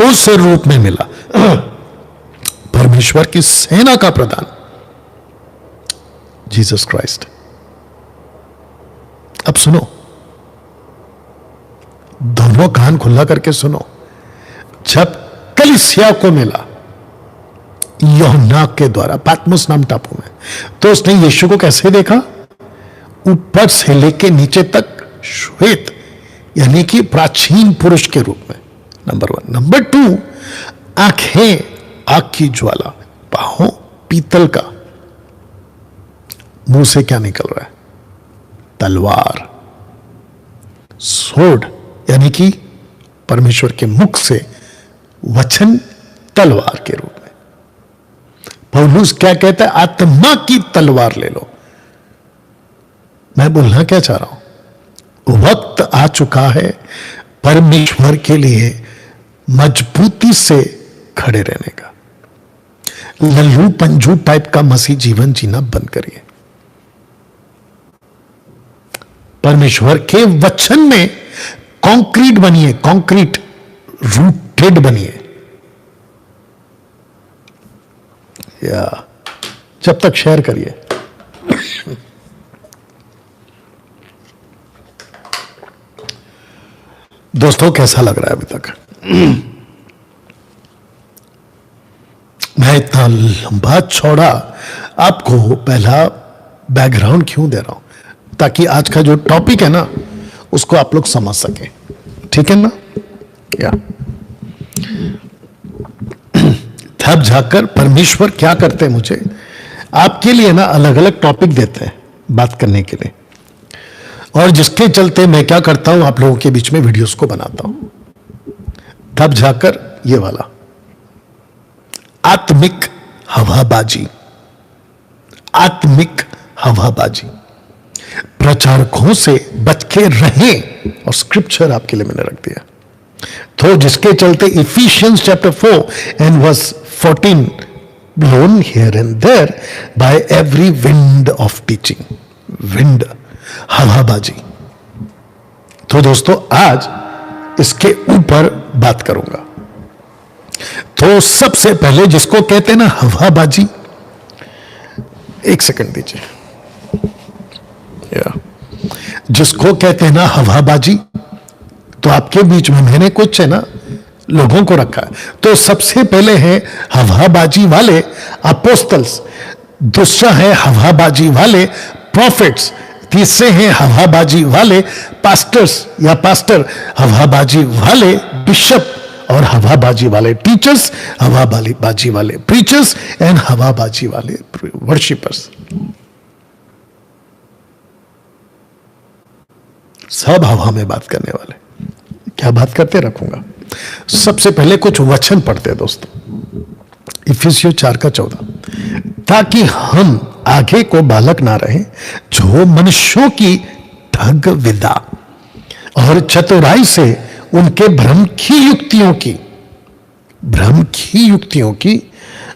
Speaker 1: उस रूप में मिला। परमेश्वर की सेना का प्रधान जीसस क्राइस्ट। अब सुनो, दोनों कान खुला करके सुनो। जब कलीसिया को मिला यूहन्ना के द्वारा पातमुस नाम टापू में, तो उसने यीशु को कैसे देखा? ऊपर से लेके नीचे तक श्वेत यानी कि प्राचीन पुरुष के रूप में, नंबर 1। नंबर 2, आंखें आग की ज्वाला, बाहों पीतल का, मुंह से क्या निकल रहा है? तलवार, सोड, यानी कि परमेश्वर के मुख से वचन तलवार के रूप में। पौलुस क्या कहता है? आत्मा की तलवार ले लो। मैं बोलना क्या चाह रहा हूं? वक्त आ चुका है परमेश्वर के लिए मजबूती से खड़े रहने का। लल्लू पंजू टाइप का मसीह जीवन जीना बंद करिए। परमेश्वर के वचन में कंक्रीट बनिए, कंक्रीट रूटेड बनिए। या जब तक शेयर करिए। दोस्तों, कैसा लग रहा है अभी तक? मैं इतना लंबा चौड़ा आपको पहला बैकग्राउंड क्यों दे रहा हूं? ताकि आज का जो टॉपिक है ना, उसको आप लोग समझ सके। ठीक है ना? क्या तब जाकर परमेश्वर क्या करते हैं, मुझे आपके लिए ना अलग अलग टॉपिक देते हैं बात करने के लिए। और जिसके चलते मैं क्या करता हूं, आप लोगों के बीच में वीडियोस को बनाता हूं, तब जाकर ये वाला आत्मिक हवाबाजी, आत्मिक हवाबाजी, प्रचारकों से बच के रहें। और स्क्रिप्चर आपके लिए मैंने रख दिया, तो जिसके चलते Ephesians chapter 4 and verse 14, blown here and there by every wind of teaching, wind, हवाबाजी। तो दोस्तों आज इसके ऊपर बात करूंगा। तो सबसे पहले जिसको कहते हैं ना हवाबाजी, एक सेकंड दीजिए, जिसको कहते हैं ना हवाबाजी, तो आपके बीच में मैंने कुछ है ना लोगों को रखा है। तो सबसे पहले है हवाबाजी वाले अपोस्टल्स, दूसरा है हवाबाजी वाले प्रॉफिट्स, तीसरे हैं हवाबाजी वाले पास्टर्स या पास्टर, हवाबाजी वाले बिशप, और हवाबाजी वाले टीचर्स, हवाबाजी वाले प्रीचर्स एंड हवाबाजी वाले वर्शिपर्स। सब हवा में बात करने वाले। क्या बात करते रखूंगा। सबसे पहले कुछ वचन पढ़ते हैं दोस्तों, इफिसियों 4:14, ताकि हम आगे को बालक ना रहे जो मनुष्यों की ठग विदा और चतुराई से उनके भ्रम की युक्तियों की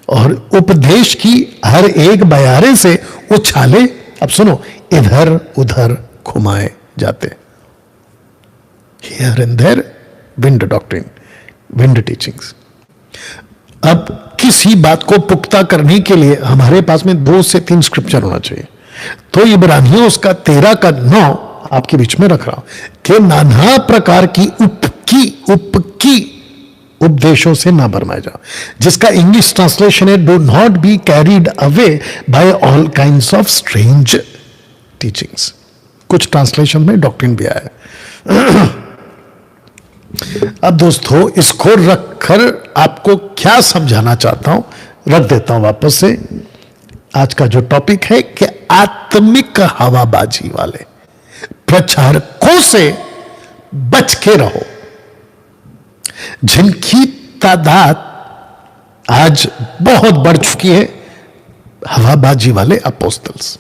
Speaker 1: और उपदेश की हर एक बयारे से उछाले, अब सुनो, इधर उधर घुमाए जाते। Here and there wind doctrine, wind teachings. अब किसी बात को पुख्ता करने के लिए हमारे पास में 2 से 3 स्क्रिप्चर होना चाहिए। तो इब्रानियों उसका 13:9 आपके बीच में रख रहा हूं कि नाना प्रकार की उपकी उपदेशों से ना भरमाया जाओ, जिसका इंग्लिश ट्रांसलेशन है do not be carried away by all kinds of strange teachings. कुछ ट्रांसलेशन में डॉक्ट्रिन भी आया। अब दोस्तों इसको रखकर आपको क्या समझाना चाहता हूं, रख देता हूं वापस से। आज का जो टॉपिक है कि आत्मिक हवाबाजी वाले प्रचारकों से बच के रहो, जिनकी तादाद आज बहुत बढ़ चुकी है, हवाबाजी वाले अपोस्टल्स।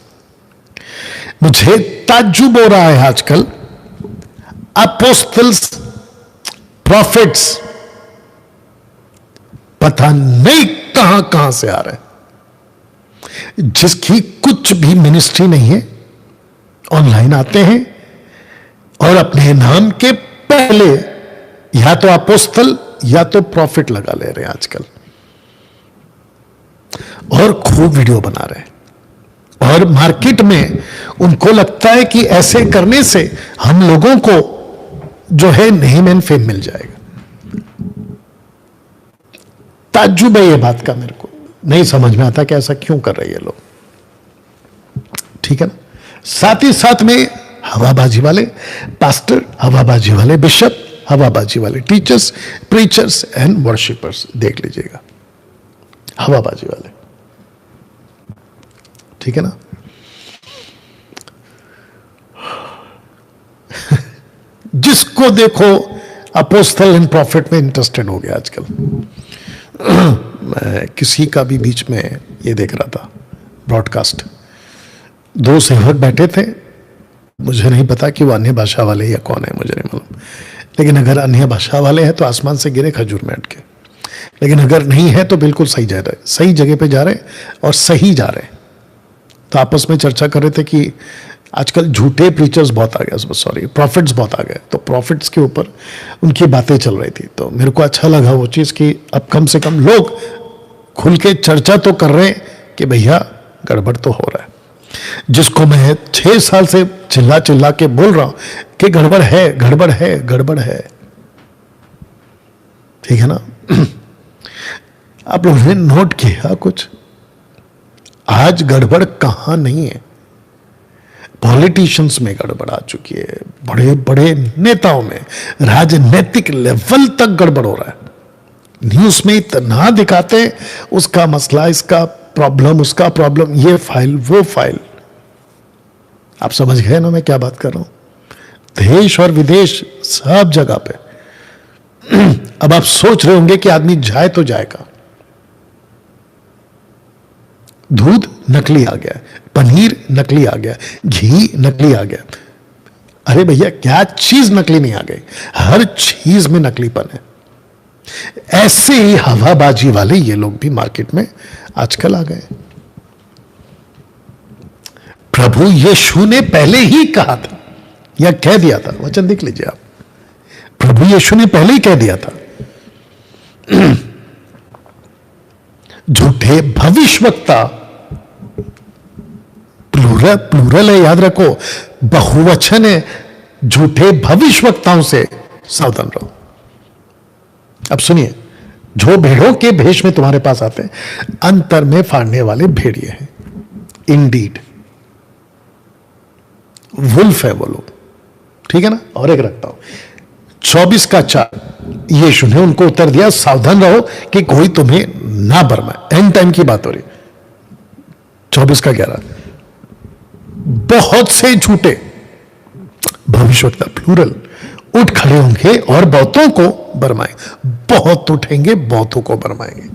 Speaker 1: मुझे ताज्जुब हो रहा है आजकल, अपोस्टल्स प्रॉफिट्स पता नहीं कहां कहां से आ रहे हैं, जिसकी कुछ भी मिनिस्ट्री नहीं है, ऑनलाइन आते हैं और अपने नाम के पहले या तो अपोस्टल या तो प्रॉफिट लगा ले रहे हैं आजकल, और खूब वीडियो बना रहे हैं। और मार्केट में उनको लगता है कि ऐसे करने से हम लोगों को जो है नेम एंड फेम मिल जाएगा। ताज्जुब है ये बात का, मेरे को नहीं समझ में आता कि ऐसा क्यों कर रहे हैं ये लोग, ठीक है ना। साथ ही साथ में हवाबाजी वाले पास्टर, हवाबाजी वाले बिशप, हवाबाजी वाले टीचर्स, प्रीचर्स एंड वर्शिपर्स, देख लीजिएगा हवाबाजी वाले, ठीक है ना। जिसको देखो अपोस्टल एंड प्रॉफिट में इंटरेस्टेड हो गया आजकल। मैं किसी का भी बीच में ये देख रहा था ब्रॉडकास्ट, 2 सेवक बैठे थे, मुझे नहीं पता कि वो अन्य भाषा वाले या कौन है, मुझे नहीं मालूम, लेकिन अगर अन्य भाषा वाले हैं तो आसमान से गिरे खजूर में अटके, लेकिन अगर नहीं है तो बिल्कुल सही जा रहे, सही जगह पे जा रहे और सही जा रहे। तो आपस में चर्चा कर रहे थे कि आजकल झूठे प्रीचर्स बहुत आ गए, सॉरी प्रॉफिट्स बहुत आ गए, तो प्रॉफिट्स के ऊपर उनकी बातें चल रही थी। तो मेरे को अच्छा लगा वो चीज़ कि अब कम से कम लोग खुल के चर्चा तो कर रहे हैं कि भैया गड़बड़ तो हो रहा है। जिसको मैं 6 साल से चिल्ला चिल्ला के बोल रहा हूं कि गड़बड़ है, गड़बड़ है, गड़बड़ है, ठीक है ना। आप लोगों ने नोट किया कुछ, आज गड़बड़ कहां नहीं है, पॉलिटिशियंस में गड़बड़ आ चुकी है, बड़े बड़े नेताओं में, राजनीतिक लेवल तक गड़बड़ हो रहा है। न्यूज में इतना दिखाते हैं, उसका मसला, इसका प्रॉब्लम, उसका प्रॉब्लम, ये फाइल वो फाइल। आप समझ गए ना मैं क्या बात कर रहा हूं। देश और विदेश सब जगह पे। अब आप सोच रहे होंगे कि आदमी जाए तो जाएगा। दूध नकली आ गया, पनीर नकली आ गया, घी नकली आ गया। अरे भैया, क्या चीज नकली नहीं आ गई? हर चीज में नकलीपन है। ऐसे ही हवाबाजी वाले ये लोग भी मार्केट में आजकल आ गए। प्रभु यीशु ने पहले ही कहा था या कह दिया था, वचन देख लीजिए आप। प्रभु यीशु ने पहले ही कह दिया था, झूठे भविष्यवक्ता, प्लूरल है, याद रखो, बहुवचन है, झूठे भविष्यवक्ताओं से सावधान रहो। अब सुनिए, जो भेड़ों के भेष में तुम्हारे पास आते हैं, अंतर में फाड़ने वाले भेड़िए हैं। इंडीड वुल्फ है वो लोग, ठीक है ना। और एक रखता हूं 24:4, यीशु ने उनको उत्तर दिया, सावधान रहो कि कोई तुम्हें ना बरमाए। एंड टाइम की बात हो रही। 24:11, बहुत से झूठे भविष्यवक्ता, प्लूरल, उठ खड़े होंगे और बहुतों को बरमाएंगे। बहुत उठेंगे, बहुतों को बरमाएंगे।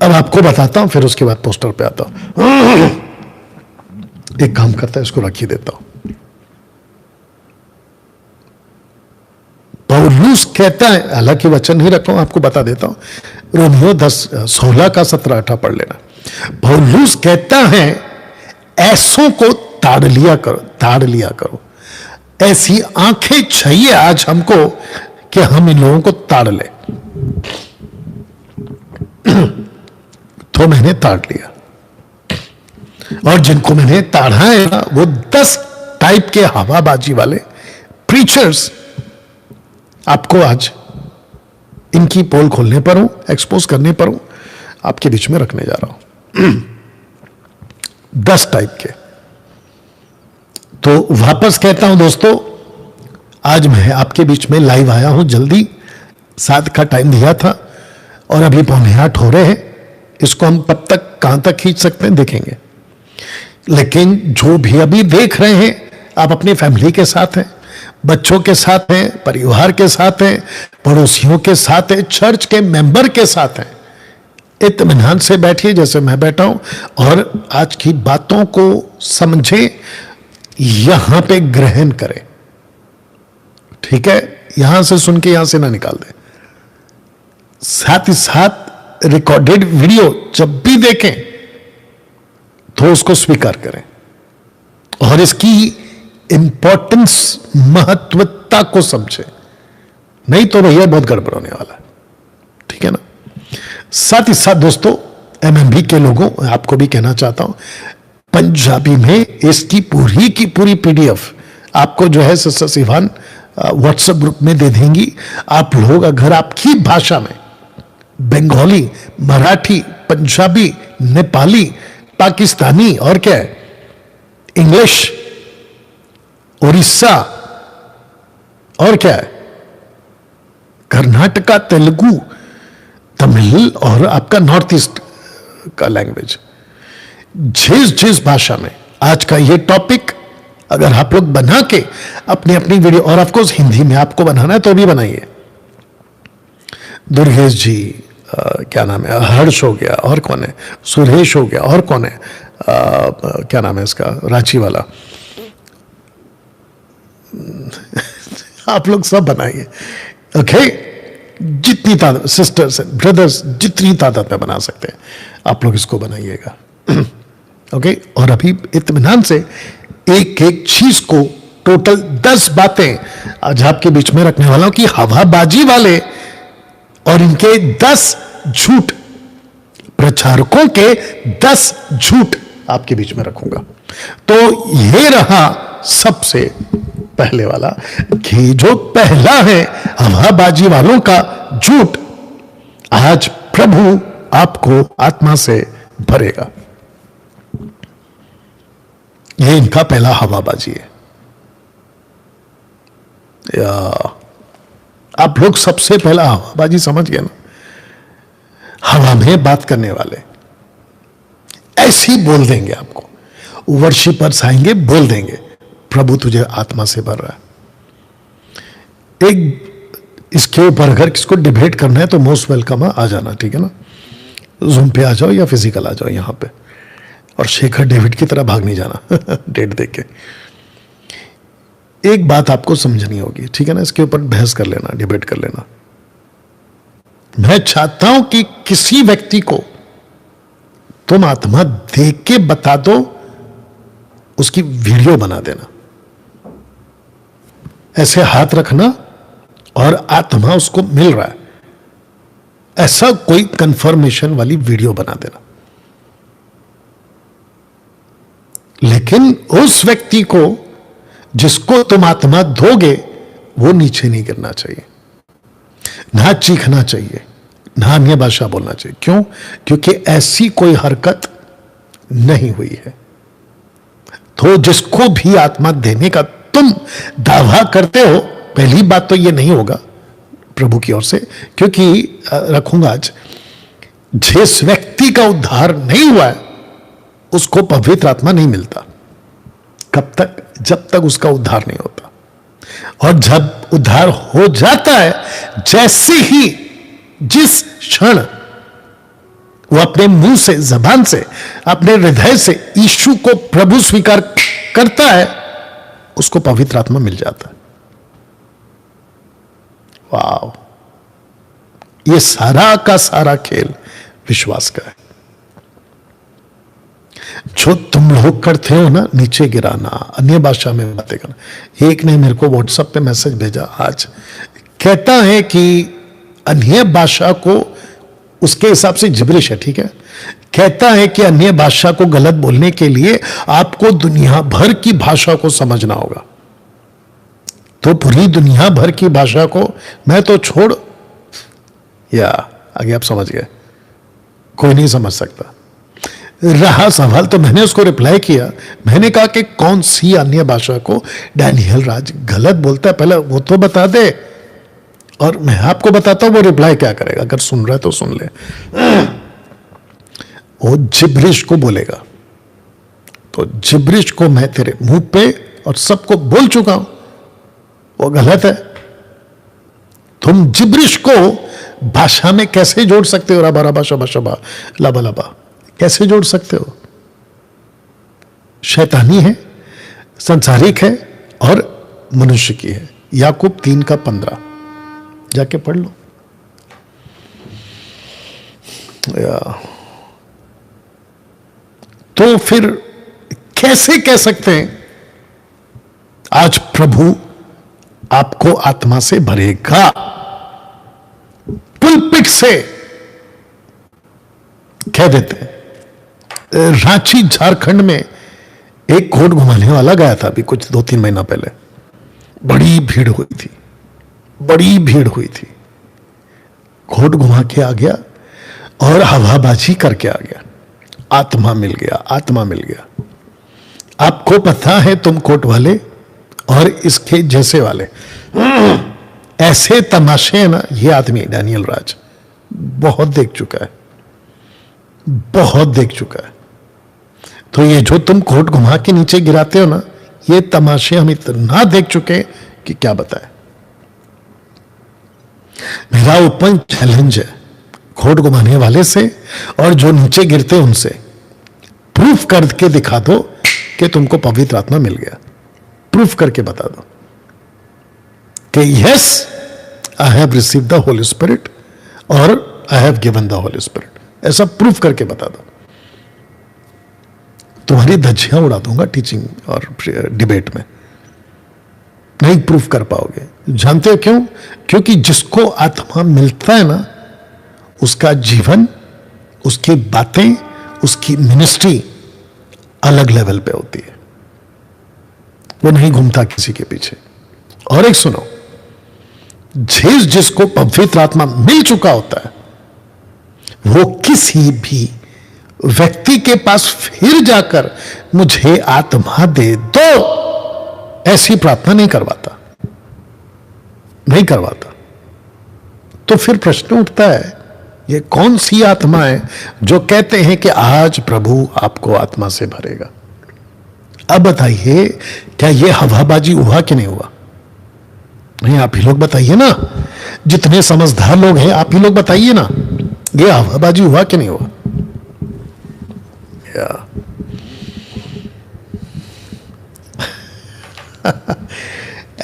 Speaker 1: अब आपको बताता हूं, फिर उसके बाद पोस्टर पे आता हूं। एक काम करता है, इसको रख ही देता हूं। पौलुस कहता है, हालांकि वचन नहीं रखा हूं, आपको बता देता हूं। रोमियो 10:16 का 17-18 पढ़ लेना। पौलुस कहता है, ऐसों को ताड़ लिया करो, ताड़ लिया करो। ऐसी आंखें चाहिए आज हमको कि हम इन लोगों को ताड़ ले। तो मैंने ताड़ लिया, और जिनको मैंने ताड़ा है ना, वो 10 टाइप के हवाबाजी वाले प्रीचर्स आपको आज इनकी पोल खोलने पर हूं, एक्सपोज करने पर हूं, आपके बीच में रखने जा रहा हूं। 10 टाइप के। तो वापस कहता हूं दोस्तों, आज मैं आपके बीच में लाइव आया हूं, जल्दी 7 का टाइम दिया था और अभी 7:45 हो रहे हैं। इसको हम कब तक, कहां तक खींच सकते हैं देखेंगे। लेकिन जो भी अभी देख रहे हैं, आप अपनी फैमिली के साथ हैं, बच्चों के साथ हैं, परिवार के साथ हैं, पड़ोसियों के साथ हैं, चर्च के मेंबर के साथ हैं। इत्मीनान से बैठिए जैसे मैं बैठा हूं, और आज की बातों को समझें, यहां पे ग्रहण करें, ठीक है। यहां से सुन के यहां से ना निकाल दें। साथ ही साथ रिकॉर्डेड वीडियो जब भी देखें तो उसको स्वीकार करें और इसकी इंपॉर्टेंस, महत्वता को समझें, नहीं तो भैया बहुत गड़बड़ होने वाला है, ठीक है ना। साथ ही साथ दोस्तों, एमएमबी के लोगों, आपको भी कहना चाहता हूं, पंजाबी में इसकी पूरी की पूरी पीडीएफ आपको जो है सिस्टर सिवान व्हाट्सएप ग्रुप में दे देंगी। आप लोग अगर आपकी भाषा में, बंगाली, मराठी, पंजाबी, नेपाली, पाकिस्तानी, और क्या है, इंग्लिश, उड़ीसा, और क्या है, कर्नाटका, तेलुगु, तमिल, और आपका नॉर्थ ईस्ट का लैंग्वेज, जिस भाषा में आज का ये टॉपिक अगर आप लोग बना के अपनी अपनी वीडियो, और ऑफकोर्स हिंदी में आपको बनाना है तो भी बनाइए। दुर्गेश जी, क्या नाम है, हर्ष हो गया, और कौन है, सुरेश हो गया, और कौन है, क्या नाम है इसका, रांची वाला, आप लोग सब बनाइए, ओके। जितनी तादाद, सिस्टर्स ब्रदर्स, जितनी तादाद में बना सकते हैं आप लोग इसको बनाइएगा, ओके। और अभी इत्मीनान से एक एक चीज को, टोटल 10 बातें आज आपके बीच में रखने वाला हूं कि हवाबाजी वाले और इनके 10 झूठ, प्रचारकों के 10 झूठ आपके बीच में रखूंगा। तो ये रहा सबसे पहले वाला, कि जो पहला है हवाबाजी वालों का झूठ, आज प्रभु आपको आत्मा से भरेगा। ये इनका पहला हवाबाजी है। आप लोग सबसे पहला हवाबाजी समझ गए ना, हवा में बात करने वाले ऐसे ही बोल देंगे आपको। वर्शिपर्स आएंगे, बोल देंगे, प्रभु तुझे आत्मा से भर रहा है। एक इसके ऊपर अगर किसको डिबेट करना है तो मोस्ट वेलकम है, आ जाना, ठीक है ना। जूम पे आ जाओ या फिजिकल आ जाओ यहां पे, और शेखर डेविड की तरह भाग नहीं जाना डेट देख के। एक बात आपको समझनी होगी, ठीक है ना, इसके ऊपर बहस कर लेना, डिबेट कर लेना। मैं चाहता हूं कि किसी व्यक्ति को तुम आत्मा देख के बता दो, उसकी वीडियो बना देना, ऐसे हाथ रखना और आत्मा उसको मिल रहा है, ऐसा कोई कंफर्मेशन वाली वीडियो बना देना। लेकिन उस व्यक्ति को जिसको तुम आत्मा दोगे वो नीचे नहीं गिरना चाहिए, ना चीखना चाहिए, ना अन्य भाषा बोलना चाहिए। क्यों? क्योंकि ऐसी कोई हरकत नहीं हुई है। तो जिसको भी आत्मा देने का तुम दावा करते हो, पहली बात तो ये नहीं होगा प्रभु की ओर से, क्योंकि रखूंगा आज, जिस व्यक्ति का उद्धार नहीं हुआ है उसको पवित्र आत्मा नहीं मिलता। कब तक? जब तक उसका उद्धार नहीं होता। और जब उद्धार हो जाता है, जैसे ही जिस क्षण वो अपने मुंह से, जबान से, अपने हृदय से यीशु को प्रभु स्वीकार करता है, उसको पवित्र आत्मा मिल जाता है। वाह, ये सारा का सारा खेल विश्वास का है। जो तुम लोग करते हो ना, नीचे गिराना, अन्य भाषा में बातें करना। एक ने मेरे को व्हाट्सएप पे मैसेज भेजा आज, कहता है कि अन्य भाषा को, उसके हिसाब से जिब्रिश है, ठीक है, कहता है कि अन्य भाषा को गलत बोलने के लिए आपको दुनिया भर की भाषा को समझना होगा। तो पूरी दुनिया भर की भाषा को मैं तो छोड़, या आगे आप समझ गए, कोई नहीं समझ सकता। रहा सवाल, तो मैंने उसको रिप्लाई किया, मैंने कहा कि कौन सी अन्य भाषा को डैनियल राज गलत बोलता है, पहले वो तो बता दे, और मैं आपको बताता हूं वो रिप्लाई क्या करेगा। अगर सुन रहा है तो सुन ले। वो जिब्रिश को बोलेगा, तो जिब्रिश को मैं तेरे मुंह पे और सबको बोल चुका हूं, वो गलत है। तुम जिब्रिश को भाषा में कैसे जोड़ सकते हो? रबा रबा शबा शबा लबा लबा कैसे जोड़ सकते हो? शैतानी है, संसारिक है और मनुष्य की है। याकूब 3:15 जाके पढ़ लो। तो फिर कैसे कह सकते हैं आज प्रभु आपको आत्मा से भरेगा? पुलपिट से कह देते हैं। रांची झारखंड में एक घोट घुमाने वाला गया था अभी कुछ 2-3 महीना पहले, बड़ी भीड़ हुई थी, बड़ी भीड़ हुई थी। घोट घुमा के आ गया और हवाबाजी करके आ गया, आत्मा मिल गया, आत्मा मिल गया। आपको पता है तुम कोट वाले और इसके जैसे वाले ऐसे तमाशे हैं ना, ये आदमी डैनियल राज बहुत देख चुका है, बहुत देख चुका है। तो ये जो तुम कोट घुमा के नीचे गिराते हो ना, ये तमाशे हम इतना देख चुके कि क्या बताएं। मेरा ओपन चैलेंज है कोट घुमाने वाले से और जो नीचे गिरते उनसे, प्रूफ करके दिखा दो कि तुमको पवित्र आत्मा मिल गया। प्रूफ करके बता दो कि yes I have received the holy spirit और I have given the holy spirit, ऐसा प्रूफ करके बता दो। तुम्हारी धज्जियां उड़ा दूंगा टीचिंग और डिबेट में, नहीं प्रूफ कर पाओगे। जानते हो क्यों? क्योंकि जिसको आत्मा मिलता है ना, उसका जीवन, उसकी बातें, उसकी मिनिस्ट्री अलग लेवल पे होती है। वो नहीं घूमता किसी के पीछे। और एक सुनो, जिसको पवित्र आत्मा मिल चुका होता है, वो किसी भी व्यक्ति के पास फिर जाकर मुझे आत्मा दे दो ऐसी प्रार्थना नहीं करवाता, नहीं करवाता। तो फिर प्रश्न उठता है, ये कौन सी आत्मा है जो कहते हैं कि आज प्रभु आपको आत्मा से भरेगा? अब बताइए, क्या ये हवाबाजी हुआ कि नहीं हुआ? नहीं, आप ही लोग बताइए ना, जितने समझदार लोग हैं आप ही लोग बताइए ना, ये हवाबाजी हुआ कि नहीं हुआ?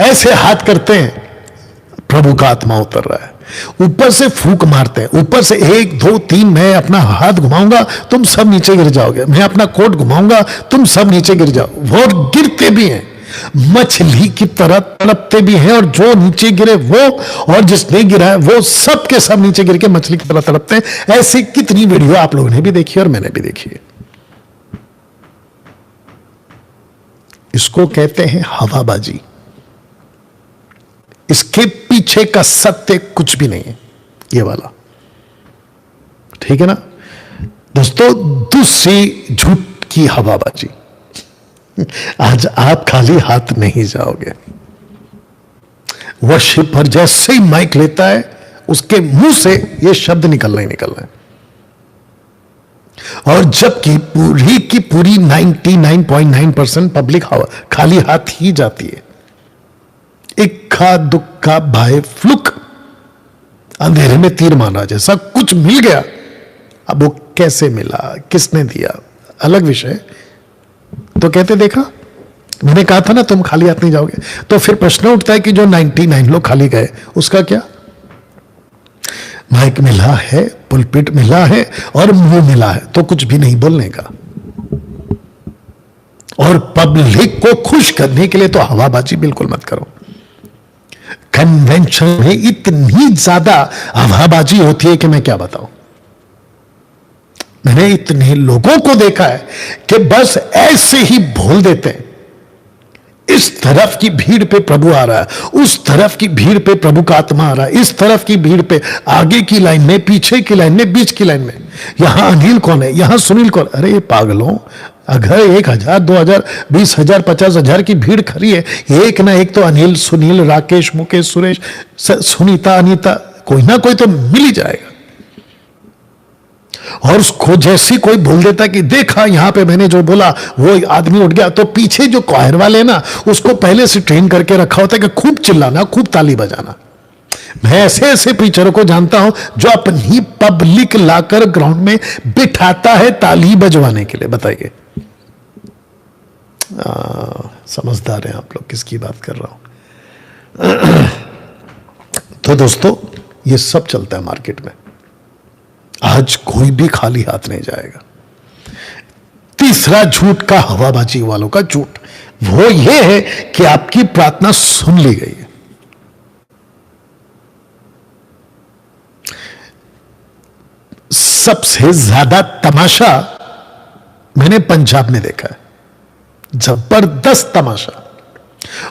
Speaker 1: ऐसे हाथ करते हैं, प्रभु का आत्मा उतर रहा है, ऊपर से फूंक मारते हैं, ऊपर से 1 2 3, मैं अपना हाथ घुमाऊंगा तुम सब नीचे गिर जाओगे, मैं अपना कोट घुमाऊंगा तुम सब नीचे गिर जाओ। वो गिरते भी हैं, मछली की तरह तड़पते भी हैं, और जो नीचे गिरे वो और जिसने गिरा है वो सब के सब नीचे गिर के मछली की तरह तड़पते हैं। ऐसी कितनी वीडियो आप लोगों ने भी देखी और मैंने भी देखी है। इसको कहते हैं हवाबाजी। इसके पीछे का सत्य कुछ भी नहीं है, ये वाला, ठीक है ना दोस्तों? दूसरी झूठ की हवाबाजी। आज आप खाली हाथ नहीं जाओगे। वर्शिपर जैसे ही माइक लेता है उसके मुंह से ये शब्द निकलना ही निकलना है, और जबकि पूरी की पूरी 99.9% पब्लिक खाली हाथ ही जाती है। इक्का दुक्का भाई फ्लुक, अंधेरे में तीर मारा जैसा कुछ मिल गया। अब वो कैसे मिला, किसने दिया, अलग विषय। तो कहते देखा, मैंने कहा था ना तुम खाली हाथ नहीं जाओगे। तो फिर प्रश्न उठता है कि जो 99 लोग खाली गए उसका क्या? माइक मिला है, पुलपिट मिला है और मुंह मिला है, तो कुछ भी नहीं बोलने का। और पब्लिक को खुश करने के लिए तो हवाबाजी बिल्कुल मत करो। कन्वेंशन में इतनी ज्यादा हवाबाजी होती है कि मैं क्या बताऊं। मैंने इतने लोगों को देखा है कि बस ऐसे ही बोल देते हैं, इस तरफ की भीड़ पे प्रभु आ रहा है, उस तरफ की भीड़ पे प्रभु का आत्मा आ रहा है, इस तरफ की भीड़ पे, आगे की लाइन में, पीछे की लाइन में, बीच की लाइन में, यहां अनिल कौन है, यहां सुनील कौन। अरे ये पागलों, अगर 1000 2000 20,000 50,000 की भीड़ खड़ी है, एक ना एक तो अनिल, सुनील, राकेश, मुकेश, सुरेश, सुनीता, अनीता, कोई ना कोई तो मिल ही जाएगा। और उसको जैसी कोई बोल देता कि देखा यहां पे मैंने जो बोला वो आदमी उठ गया, तो पीछे जो क्वायर वाले ना उसको पहले से ट्रेन करके रखा होता है कि खूब चिल्लाना, खूब ताली बजाना। मैं ऐसे ऐसे टीचरों को जानता हूं जो अपनी पब्लिक लाकर ग्राउंड में बिठाता है ताली बजवाने के लिए। बताइए, समझदार हैं आप लोग किसकी बात कर रहा हूं। तो दोस्तों ये सब चलता है मार्केट में, आज कोई भी खाली हाथ नहीं जाएगा। तीसरा झूठ का हवाबाजी वालों का झूठ वो ये है कि आपकी प्रार्थना सुन ली गई है। सबसे ज्यादा तमाशा मैंने पंजाब में देखा है, जबरदस्त तमाशा।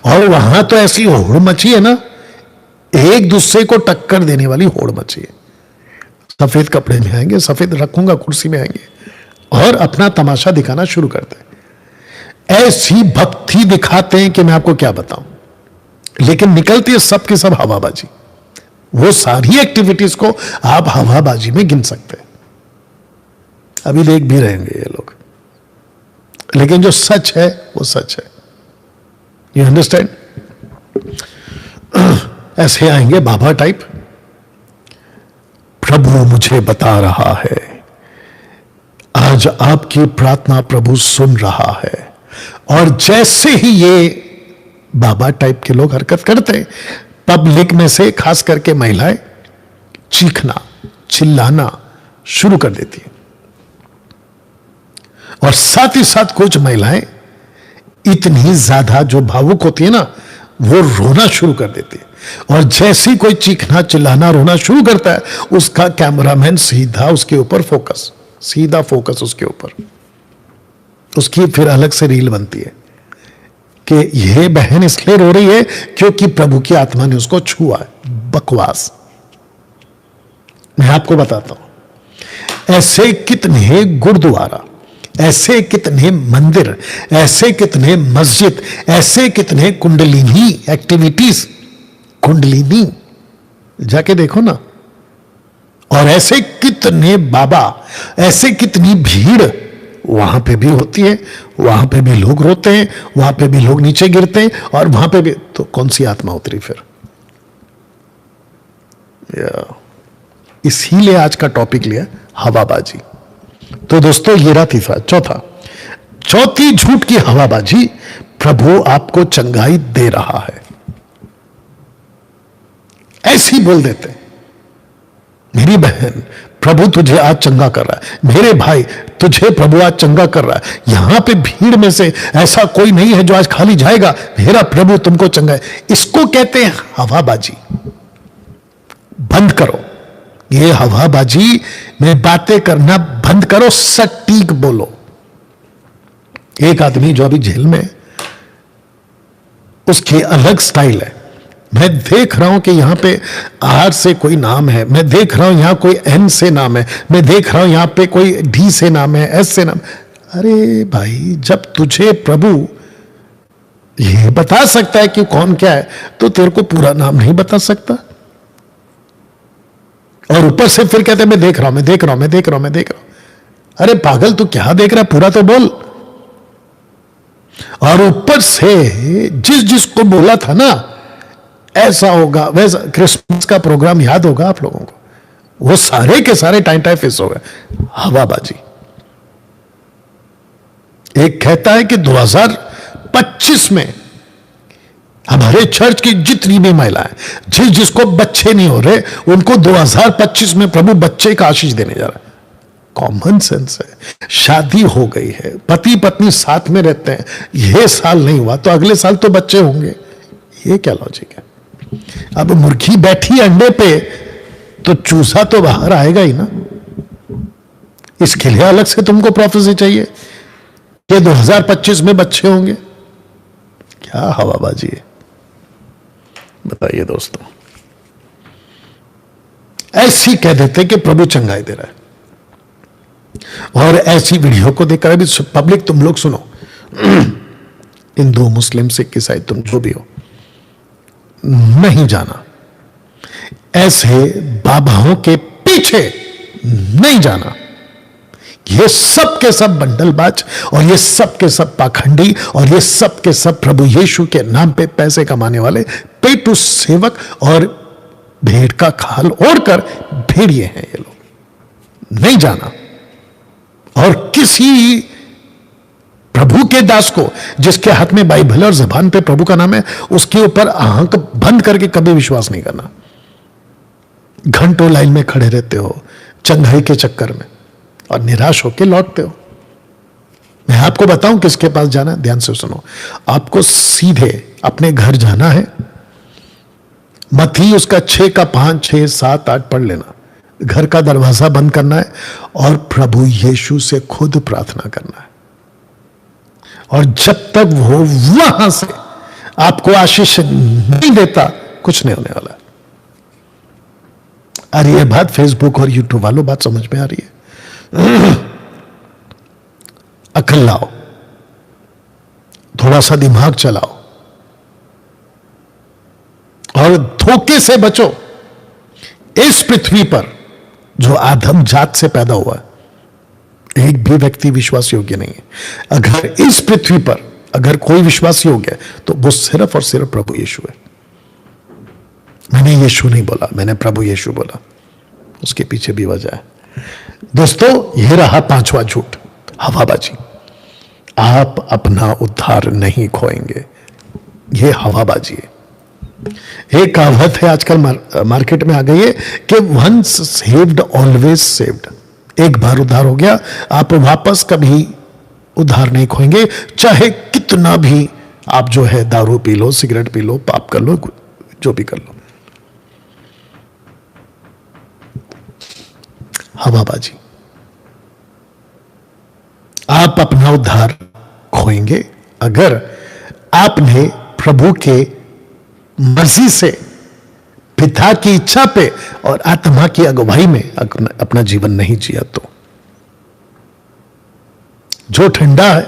Speaker 1: और वहां तो ऐसी होड़ मची है ना, एक दूसरे को टक्कर देने वाली होड़ मची है। सफेद कपड़े में आएंगे, सफेद रखूंगा कुर्सी में आएंगे और अपना तमाशा दिखाना शुरू करते हैं। ऐसी भक्ति दिखाते हैं कि मैं आपको क्या बताऊं, लेकिन निकलती है सब की सब हवाबाजी। वो सारी एक्टिविटीज को आप हवाबाजी में गिन सकते हैं। अभी देख भी रहेंगे ये लोग, लेकिन जो सच है वो सच है। You understand? ऐसे आएंगे बाबा टाइप, प्रभु मुझे बता रहा है, आज आपकी प्रार्थना प्रभु सुन रहा है। और जैसे ही ये बाबा टाइप के लोग हरकत करते हैं, पब्लिक में से खास करके महिलाएं चीखना, चिल्लाना शुरू कर देती है। और साथ ही साथ कुछ महिलाएं इतनी ज्यादा जो भावुक होती है ना, वो रोना शुरू कर देती है। और जैसे ही कोई चीखना, चिल्लाना, रोना शुरू करता है, उसका कैमरामैन सीधा उसके ऊपर फोकस, सीधा फोकस उसके ऊपर। उसकी फिर अलग से रील बनती है कि यह बहन इसलिए रो रही है क्योंकि प्रभु की आत्मा ने उसको छुआ है। बकवास। मैं आपको बताता हूं, ऐसे कितने गुरुद्वारा, ऐसे कितने मंदिर, ऐसे कितने मस्जिद, ऐसे कितने कुंडलिनी एक्टिविटीज, कुंडलिनी जाके देखो ना। और ऐसे कितने बाबा, ऐसे कितनी भीड़ वहां पे भी होती है, वहां पे भी लोग रोते हैं, वहां पे भी लोग नीचे गिरते हैं, और वहां पे भी। तो कौन सी आत्मा उतरी फिर? इसीलिए आज का टॉपिक लिया हवाबाजी। तो दोस्तों ये रहा तीसरा। चौथी झूठ की हवाबाजी, प्रभु आपको चंगाई दे रहा है। ऐसी बोल देते, मेरी बहन प्रभु तुझे आज चंगा कर रहा है, मेरे भाई तुझे प्रभु आज चंगा कर रहा है। यहां पे भीड़ में से ऐसा कोई नहीं है जो आज खाली जाएगा, मेरा प्रभु तुमको चंगा है। इसको कहते हैं हवाबाजी। बंद करो ये हवाबाजी में बातें करना, बंद करो, सटीक बोलो। एक आदमी जो अभी जेल में, उसकी अलग स्टाइल है। मैं देख रहा हूं कि यहां पे आर से कोई नाम है, मैं देख रहा हूं यहां कोई एन से नाम है, मैं देख रहा हूं यहां पे कोई डी से नाम है, एस से नाम। अरे भाई, जब तुझे प्रभु ये बता सकता है कि कौन क्या है, तो तेरे को पूरा नाम नहीं बता सकता? और ऊपर से फिर कहते हैं मैं देख रहा हूं, मैं देख रहा हूं, मैं देख रहा हूं, मैं देख रहा हूं। अरे पागल, तू क्या देख रहा है? पूरा तो बोल। और ऊपर से जिसको बोला था ना ऐसा होगा वैसा, क्रिसमस का प्रोग्राम याद होगा आप लोगों को, वो सारे के सारे टाइफिस हो गए। हवाबाजी। एक कहता है कि 2025 में हमारे चर्च की जितनी भी महिलाएं, जिसको बच्चे नहीं हो रहे, उनको 2025 में प्रभु बच्चे का आशीष देने जा रहा है। कॉमन सेंस है। शादी हो गई है, पति पत्नी साथ में रहते हैं, यह साल नहीं हुआ तो अगले साल तो बच्चे होंगे। ये क्या लॉजिक है? अब मुर्गी बैठी अंडे पे तो चूसा तो बाहर आएगा ही ना। इसके लिए अलग से तुमको प्रोफेसी चाहिए कि 2025 में बच्चे होंगे? क्या हवाबाजी है, बताइए दोस्तों। ऐसी कह देते कि प्रभु चंगाई दे रहा है, और ऐसी वीडियो को देखकर अभी पब्लिक, तुम लोग सुनो, हिंदू मुस्लिम सिख ईसाई तुम जो भी हो, नहीं जाना, ऐसे बाबाओं के पीछे नहीं जाना। ये सब के सब बंडलबाज, और ये सब के सब पाखंडी, और ये सब के सब प्रभु यीशु के नाम पे पैसे कमाने वाले पेटू सेवक और भेड़ का खाल ओढ़कर भेड़िए हैं ये लोग। नहीं जाना। और किसी प्रभु के दास को, जिसके हाथ में बाइबल और जबान पे प्रभु का नाम है, उसके ऊपर आंख बंद करके कभी विश्वास नहीं करना। घंटों लाइन में खड़े रहते हो चंगाई के चक्कर में, और निराश होकर लौटते हो। मैं आपको बताऊं किसके पास जाना है, ध्यान से सुनो। आपको सीधे अपने घर जाना है, मत्ती उसका 6 का 5, 6, 7, 8 पढ़ लेना। घर का दरवाजा बंद करना है और प्रभु यीशु से खुद प्रार्थना करना है। और जब तक वो वहां से आपको आशीष नहीं देता, कुछ नहीं होने वाला। अरे ये बात फेसबुक और यूट्यूब वालों, बात समझ में आ रही है? अकल लाओ, थोड़ा सा दिमाग चलाओ, और धोखे से बचो। इस पृथ्वी पर जो आदम जात से पैदा हुआ, एक भी व्यक्ति विश्वास योग्य नहीं है। अगर इस पृथ्वी पर अगर कोई विश्वास योग्य है, तो वो सिर्फ और सिर्फ प्रभु यीशु है। मैंने यीशु नहीं बोला, मैंने प्रभु यीशु बोला। उसके पीछे भी वजह है। दोस्तों, यह रहा 5वां झूठ, हवाबाजी। आप अपना उद्धार नहीं खोएंगे, यह हवाबाजी है। एक कहावत है आजकल मार्केट में आ गई है कि वंस सेव्ड ऑलवेज सेव्ड। एक बार उद्धार हो गया, आप वापस कभी उद्धार नहीं खोएंगे। चाहे कितना भी आप जो है दारू P low, cigarette P low, पाप कर लो, जो भी कर लो। हवाबाजी। आप अपना उद्धार खोएंगे अगर आपने प्रभु के मर्जी से, पिता की इच्छा पे और आत्मा की अगुवाई में अपना जीवन नहीं जिया तो। जो ठंडा है,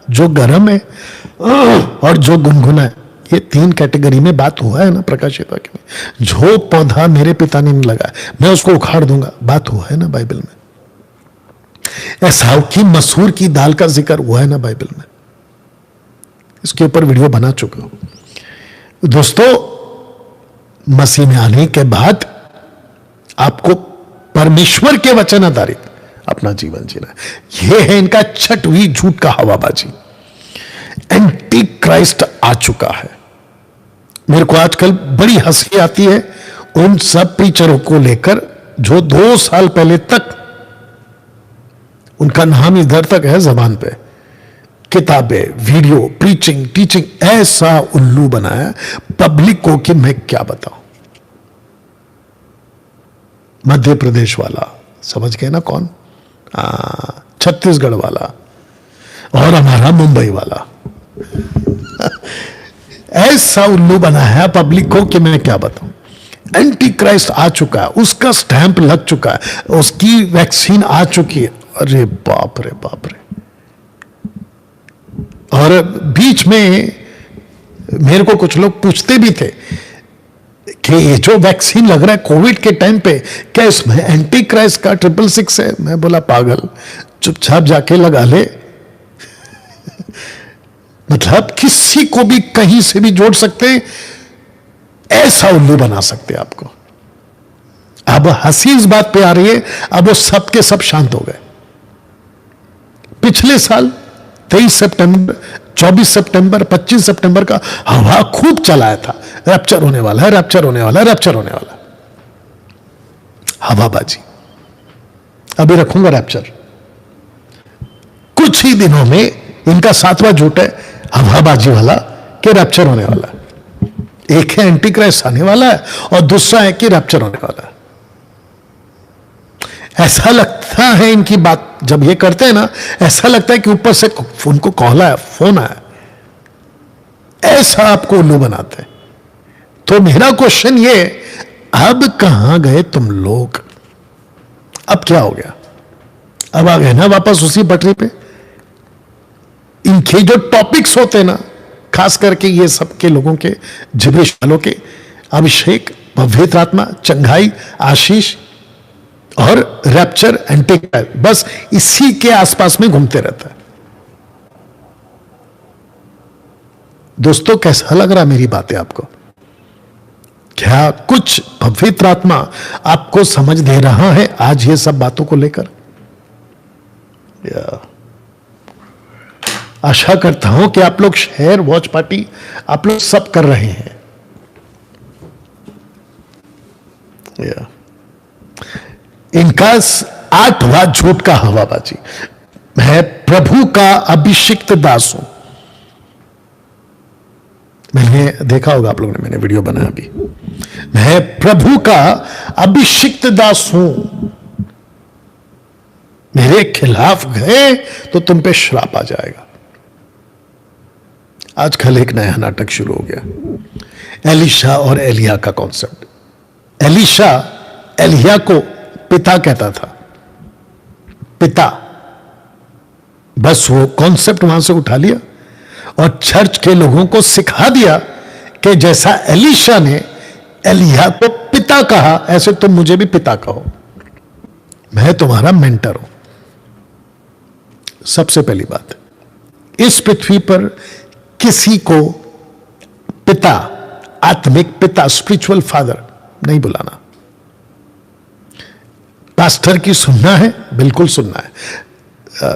Speaker 1: जो गर्म है और जो गुनगुना है, ये 3 कैटेगरी में बात हुआ है ना प्रकाशित वाक्य में। जो पौधा मेरे पिता ने नहीं लगाया, मैं उसको उखाड़ दूंगा, बात हुआ है ना बाइबल में। एसाव की मसूर की दाल का जिक्र हुआ है ना बाइबल में, इसके ऊपर वीडियो बना चुका हूं। दोस्तों, मसीह में आने के बाद आपको परमेश्वर के वचन आधारित अपना जीवन जीना है। यह है इनका छठवीं झूठ का हवाबाजी। एंटी क्राइस्ट आ चुका है। मेरे को आजकल बड़ी हंसी आती है उन सब प्रीचरों को लेकर जो 2 साल पहले तक उनका नाम इधर तक है जबान पे, किताबें, वीडियो, प्रीचिंग, टीचिंग, ऐसा उल्लू बनाया पब्लिक को कि मैं क्या बताऊं। मध्य प्रदेश वाला, समझ गए ना कौन, छत्तीसगढ़ वाला, और हमारा मुंबई वाला ऐसा उल्लू बनाया है पब्लिक को कि मैं क्या बताऊं। एंटी क्राइस्ट आ चुका है, उसका स्टैंप लग चुका है, उसकी वैक्सीन आ चुकी है। अरे बाप रे बाप रे। और बीच में मेरे को कुछ लोग पूछते भी थे कि ये जो वैक्सीन लग रहा है कोविड के टाइम पे, क्या इसमें एंटी क्राइस्ट का 666 है? मैं बोला पागल, चुपचाप जाके लगा ले। मतलब किसी को भी कहीं से भी जोड़ सकते हैं, ऐसा उल्लू बना सकते हैं आपको। अब हंसी इस बात पे आ रही है, अब वो सब के सब शांत हो गए। पिछले साल 23 सितंबर, 24 सितंबर, 25 सितंबर का हवा खूब चलाया था, रैप्चर होने वाला है, रैप्चर होने वाला है, रैप्चर होने वाला है। हवाबाजी। अभी रखूंगा रैप्चर। कुछ ही दिनों में इनका 7वां झूठ है हवाबाजी वाला कि रैप्चर होने वाला है। एक है एंटी क्राइस्ट आने वाला है और दूसरा है कि रैप्चर होने वाला है। ऐसा लगता है इनकी बात जब ये करते हैं ना, ऐसा लगता है कि ऊपर से उनको कॉल आया, फोन आया, ऐसा आपको उल्लू बनाते हैं। तो मेरा क्वेश्चन ये, अब कहां गए तुम लोग? अब क्या हो गया? अब आ गए ना वापस उसी पटरी पे। इनके जो टॉपिक्स होते हैं ना, खास करके ये सब के लोगों के, जिब्रिश वालों के, अभिषेक, पवित्र आत्मा, चंगाई, आशीष और रैप्चर, एंटी क्राइस्ट, बस इसी के आसपास में घूमते रहता है। दोस्तों, कैसा लग रहा मेरी बातें आपको? क्या कुछ पवित्र आत्मा आपको समझ दे रहा है आज ये सब बातों को लेकर? आशा करता हूं कि आप लोग शेयर, वॉच पार्टी आप लोग सब कर रहे हैं। इनका 8वां झूठ का हवाबाजी, मैं प्रभु का अभिषिक्त दास हूं। मैंने देखा होगा आप लोगों ने, मैंने वीडियो बनाया अभी, मैं प्रभु का अभिषिक्त दास हूं। मेरे खिलाफ गए तो तुम पे श्राप आ जाएगा। आजकल एक नया नाटक शुरू हो गया, एलिशा और एलिया का कॉन्सेप्ट। एलिशा एलिया को पिता कहता था, पिता, बस वो कॉन्सेप्ट वहां से उठा लिया और चर्च के लोगों को सिखा दिया कि जैसा एलिशा ने एलिया को पिता कहा, ऐसे तुम मुझे भी पिता कहो, मैं तुम्हारा मेंटर हूं। सबसे पहली बात, इस पृथ्वी पर किसी को पिता, आत्मिक पिता, स्पिरिचुअल फादर नहीं बुलाना। पास्टर की सुनना है, बिल्कुल सुनना है।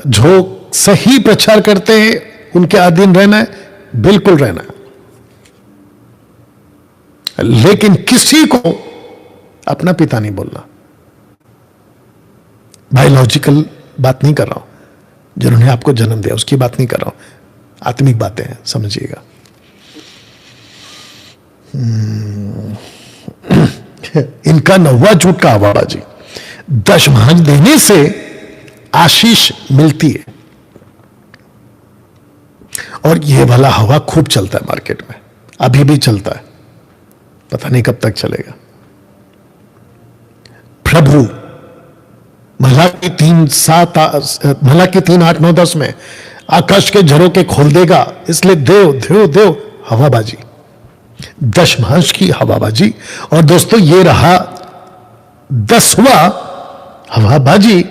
Speaker 1: जो सही प्रचार करते हैं उनके अधीन रहना है, बिल्कुल रहना है। लेकिन किसी को अपना पिता नहीं बोलना। बायोलॉजिकल बात नहीं कर रहा हूं, जिन्होंने आपको जन्म दिया उसकी बात नहीं कर रहा हूं, आत्मिक बातें हैं, समझिएगा। इनका 9वां झूठ का हवाबाजी, दशमांश देने से आशीष मिलती है। और ये वाला हवा खूब चलता है मार्केट में, अभी भी चलता है, पता नहीं कब तक चलेगा। प्रभु मलाकी 3:8-9-10 में आकाश के झरोके खोल देगा, इसलिए देव देव देव हवाबाजी, दशमांश की हवाबाजी। और दोस्तों, ये रहा 10वां हवाबाजी,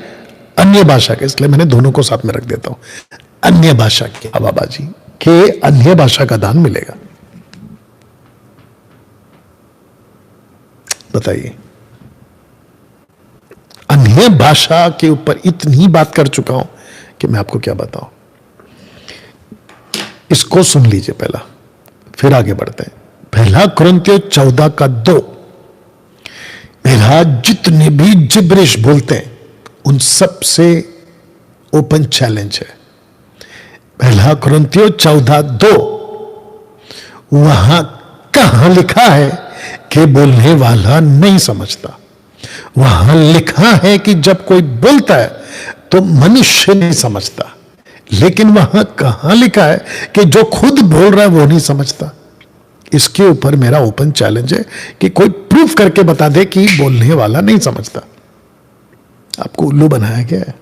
Speaker 1: अन्य भाषा के, इसलिए मैंने दोनों को साथ में रख देता हूं। अन्य भाषा की हवाबाजी के अन्य भाषा का दान मिलेगा। बताइए, अन्य भाषा के ऊपर इतनी बात कर चुका हूं कि मैं आपको क्या बताऊं। इसको सुन लीजिए पहला, फिर आगे बढ़ते हैं। पहला कुरिन्थियों 14:2। मेरा जितने भी जिब्रिश बोलते हैं उन सब से ओपन चैलेंज है। पहला कुरिन्थियों 14:2, वहां कहां लिखा है कि बोलने वाला नहीं समझता? वहां लिखा है कि जब कोई बोलता है तो मनुष्य नहीं समझता, लेकिन वहां कहां लिखा है कि जो खुद बोल रहा है वो नहीं समझता? इसके ऊपर मेरा ओपन चैलेंज है कि कोई प्रूफ करके बता दे कि बोलने वाला नहीं समझता। आपको उल्लू बनाया गया है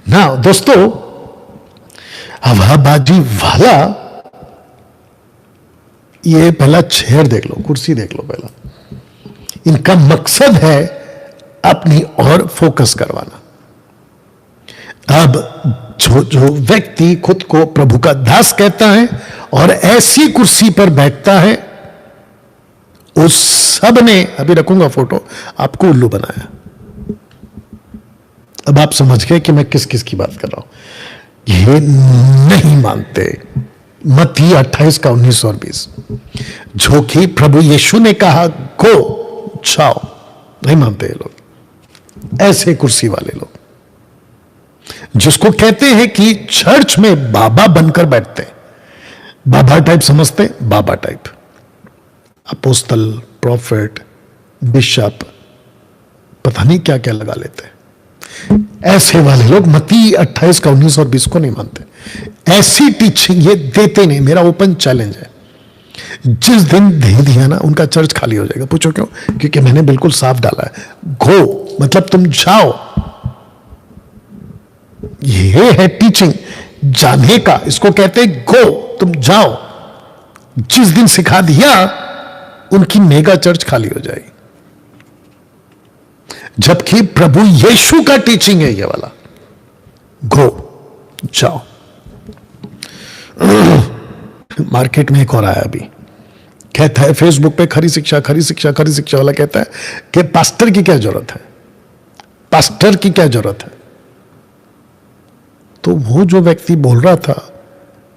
Speaker 1: ना दोस्तों। हवाबाजी वाला, ये पहला चेयर देख लो, कुर्सी देख लो पहला। इनका मकसद है अपनी ओर फोकस करवाना। अब जो व्यक्ति खुद को प्रभु का दास कहता है और ऐसी कुर्सी पर बैठता है, उस सब ने, अभी रखूंगा फोटो, आपको उल्लू बनाया। अब आप समझ गए कि मैं किस किस की बात कर रहा हूं। ये नहीं मानते मत्ती 28:19 और 20, जो कि प्रभु यीशु ने कहा गो, जाओ, नहीं मानते ये लोग। ऐसे कुर्सी वाले लोग जिसको कहते हैं कि चर्च में बाबा बनकर बैठते हैं, बाबा टाइप समझते, बाबा टाइप, अपोस्तल, प्रॉफिट, बिशप, पता नहीं क्या क्या लगा लेते हैं। ऐसे वाले लोग मत्ती 28:19 और 20 को नहीं मानते। ऐसी टीचिंग ये देते नहीं। मेरा ओपन चैलेंज है, जिस दिन दे दिया ना, उनका चर्च खाली हो जाएगा। पूछो क्यों? क्योंकि मैंने बिल्कुल साफ डाला है, गो मतलब तुम जाओ। ये है टीचिंग जाने का, इसको कहते हैं गो, तुम जाओ। जिस दिन सिखा दिया, उनकी मेगा चर्च खाली हो जाएगी। जबकि प्रभु यीशु का टीचिंग है ये वाला, गो, जाओ। मार्केट में एक और आया अभी, कहता है फेसबुक पे खरी शिक्षा, खरी शिक्षा, खरी शिक्षा वाला कहता है कि पास्टर की क्या जरूरत है, पास्टर की क्या जरूरत है। तो वो जो व्यक्ति बोल रहा था,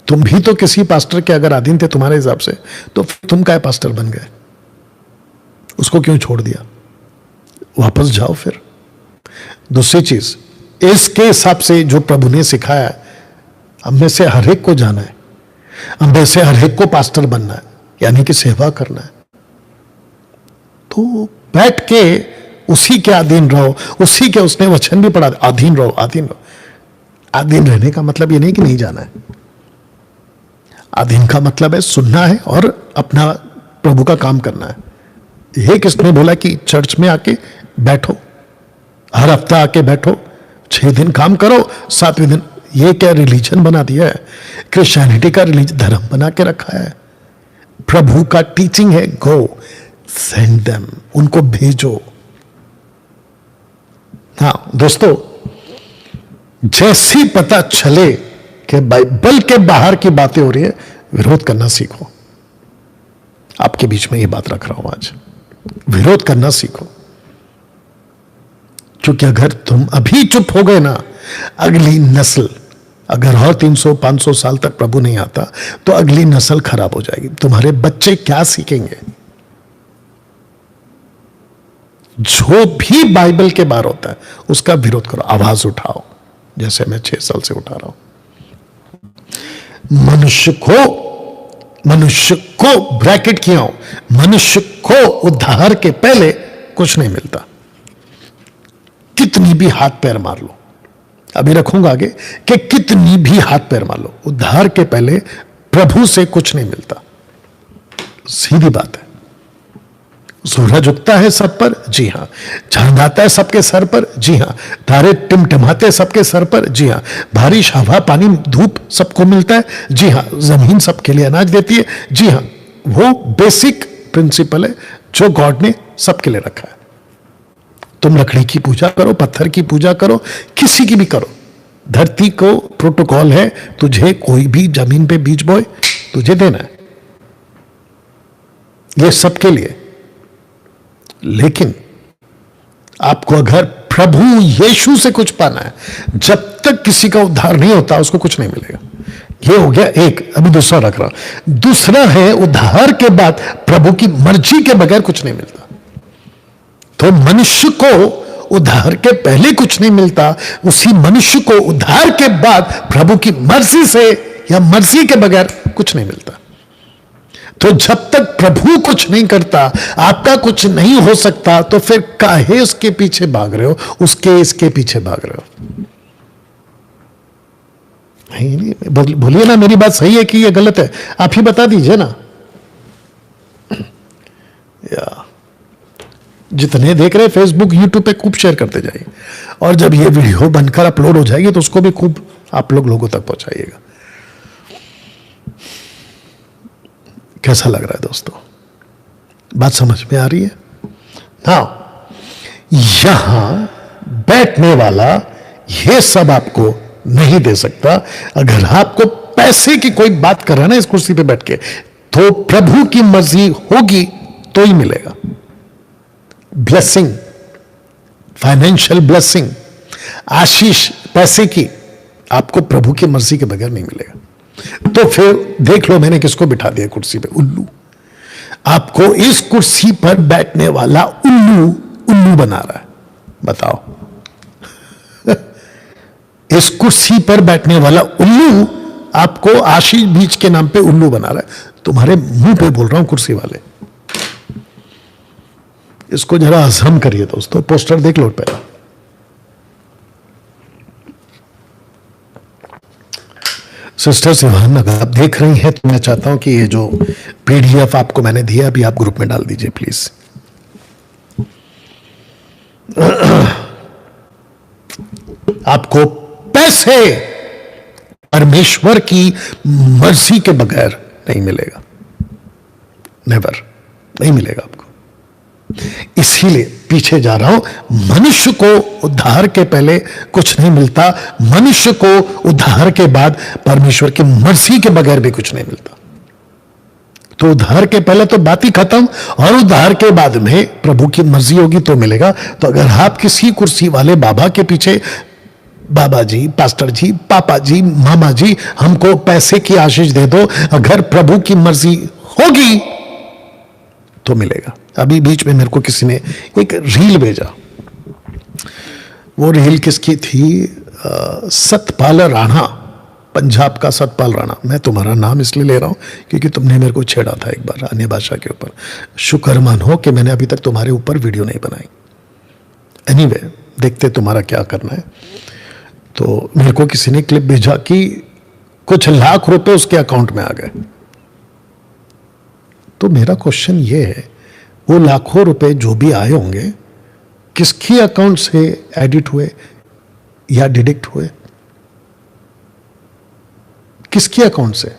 Speaker 1: तुम भी तो किसी पास्टर के अगर अधीन थे तुम्हारे हिसाब से, तो तुम क्या पास्टर बन गए? उसको क्यों छोड़ दिया? वापस जाओ फिर। दूसरी चीज, इसके हिसाब से जो प्रभु ने सिखाया है, हम में से हर एक को जाना है, हम में से हर एक को पास्टर बनना है, यानी कि सेवा करना है। तो बैठ के उसी के अधीन रहो, उसी के, उसने वचन भी पढ़ा, अधीन रहो, अधीन रहो। अधीन रहने का मतलब ये नहीं कि नहीं जाना है। अधीन का मतलब है सुनना है और अपना प्रभु का काम करना है। ये किसने बोला कि चर्च में आके बैठो, हर हफ्ता आके बैठो, 6 दिन काम करो, 7वें दिन? ये क्या रिलीजन बना दिया है? क्रिश्चियनिटी का रिलीजन, धर्म बना के रखा है। प्रभु का टीचिंग है गो, सेंड देम, उनको भेजो। हाँ दोस्तों, जैसी पता चले कि बाइबल के बाहर की बातें हो रही है, विरोध करना सीखो। आपके बीच में ये बात रख रहा हूं आज, विरोध करना सीखो। क्योंकि अगर तुम अभी चुप हो गए ना, अगली नस्ल, अगर और 300-500 साल तक प्रभु नहीं आता, तो अगली नस्ल खराब हो जाएगी। तुम्हारे बच्चे क्या सीखेंगे? जो भी बाइबल के बाहर होता है उसका विरोध करो, आवाज उठाओ, जैसे मैं 6 साल से उठा रहा हूं। मनुष्य को ब्रैकेट किया हूं, मनुष्य को उद्धार के पहले कुछ नहीं मिलता। कितनी भी हाथ पैर मार लो, अभी रखूंगा आगे कि कितनी भी हाथ पैर मार लो, उद्धार के पहले प्रभु से कुछ नहीं मिलता। सीधी बात है। सूरज उगता है सब पर, जी हां। चांद आता है सबके सर पर, जी हां। तारे टिमटिमाते सबके सर पर, जी हां। बारिश, हवा, पानी, धूप सबको मिलता है, जी हां। जमीन सबके लिए अनाज देती है, जी हां। वो बेसिक प्रिंसिपल है जो गॉड ने सबके लिए रखा है। तुम लकड़ी की पूजा करो, पत्थर की पूजा करो, किसी की भी करो, धरती को प्रोटोकॉल है, तुझे कोई भी जमीन पे बीज बोए तुझे देना है, ये सबके लिए। लेकिन आपको अगर प्रभु यीशु से कुछ पाना है, जब तक किसी का उद्धार नहीं होता उसको कुछ नहीं मिलेगा। ये हो गया एक। अभी दूसरा रख रहा। दूसरा है उद्धार के बाद प्रभु की मर्जी के बगैर कुछ नहीं मिलता। तो मनुष्य को उद्धार के पहले कुछ नहीं मिलता, उसी मनुष्य को उद्धार के बाद प्रभु की मर्जी से या मर्जी के बगैर कुछ नहीं मिलता। तो जब तक प्रभु कुछ नहीं करता, आपका कुछ नहीं हो सकता, तो फिर काहे उसके पीछे भाग रहे हो, उसके इसके पीछे भाग रहे हो? नहीं, बोलिए ना, मेरी बात सही है कि ये गलत है? आप ही बता दीजिए ना। या जितने देख रहे फेसबुक यूट्यूब पे खूब शेयर करते जाइए, और जब ये वीडियो बनकर अपलोड हो जाएगी तो उसको भी खूब आप लोगों तक पहुंचाइएगा। कैसा लग रहा है दोस्तों? बात समझ में आ रही है? हाँ, यहां बैठने वाला ये सब आपको नहीं दे सकता। अगर आपको पैसे की कोई बात कर रहा है ना इस कुर्सी पे बैठ के, तो प्रभु की मर्जी होगी तो ही मिलेगा। ब्लेसिंग, फाइनेंशियल ब्लेसिंग, आशीष पैसे की, आपको प्रभु की मर्जी के बगैर नहीं मिलेगा। तो फिर देख लो, मैंने किसको बिठा दिया कुर्सी पे? उल्लू। आपको इस कुर्सी पर बैठने वाला उल्लू उल्लू बना रहा है। बताओ, इस कुर्सी पर बैठने वाला उल्लू आपको आशीष बीज के नाम पे उल्लू बना रहा है। तुम्हारे मुंह पे बोल रहा हूं कुर्सी वाले, इसको जरा हजम करिए दोस्तों। पोस्टर देख लो पहले। सिस्टर सिवान, अगर आप देख रही हैं तो मैं चाहता हूं कि ये जो पीडीएफ आपको मैंने दिया अभी आप ग्रुप में डाल दीजिए प्लीज। आपको पैसे परमेश्वर की मर्जी के बगैर नहीं मिलेगा, नेवर, नहीं मिलेगा आपको। इसीलिए पीछे जा रहा हूं। मनुष्य को उद्धार के पहले कुछ नहीं मिलता, मनुष्य को उद्धार के बाद परमेश्वर की मर्जी के बगैर भी कुछ नहीं मिलता। तो उद्धार के पहले तो बात ही खत्म, और उद्धार के बाद में प्रभु की मर्जी होगी तो मिलेगा। तो अगर आप किसी कुर्सी वाले बाबा के पीछे, बाबा जी, पास्टर जी, पापा जी, मामा जी, हमको पैसे की आशीष दे दो, अगर प्रभु की मर्जी होगी तो मिलेगा। अभी बीच में मेरे को किसी ने एक रील भेजा, वो रील किसकी थी? सतपाल राणा, पंजाब का सतपाल राणा। मैं तुम्हारा नाम इसलिए ले रहा हूं क्योंकि तुमने मेरे को छेड़ा था एक बार अन्य भाषा के ऊपर। शुक्र मानो कि मैंने अभी तक तुम्हारे ऊपर वीडियो नहीं बनाई। एनीवे, देखते तुम्हारा क्या करना है। तो मेरे को किसी ने क्लिप भेजा कि कुछ लाख रुपए उसके अकाउंट में आ गए। तो मेरा क्वेश्चन ये है, वो लाखों रुपए जो भी आए होंगे किसकी अकाउंट से एडिट हुए या डिडक्ट हुए? किसकी अकाउंट से?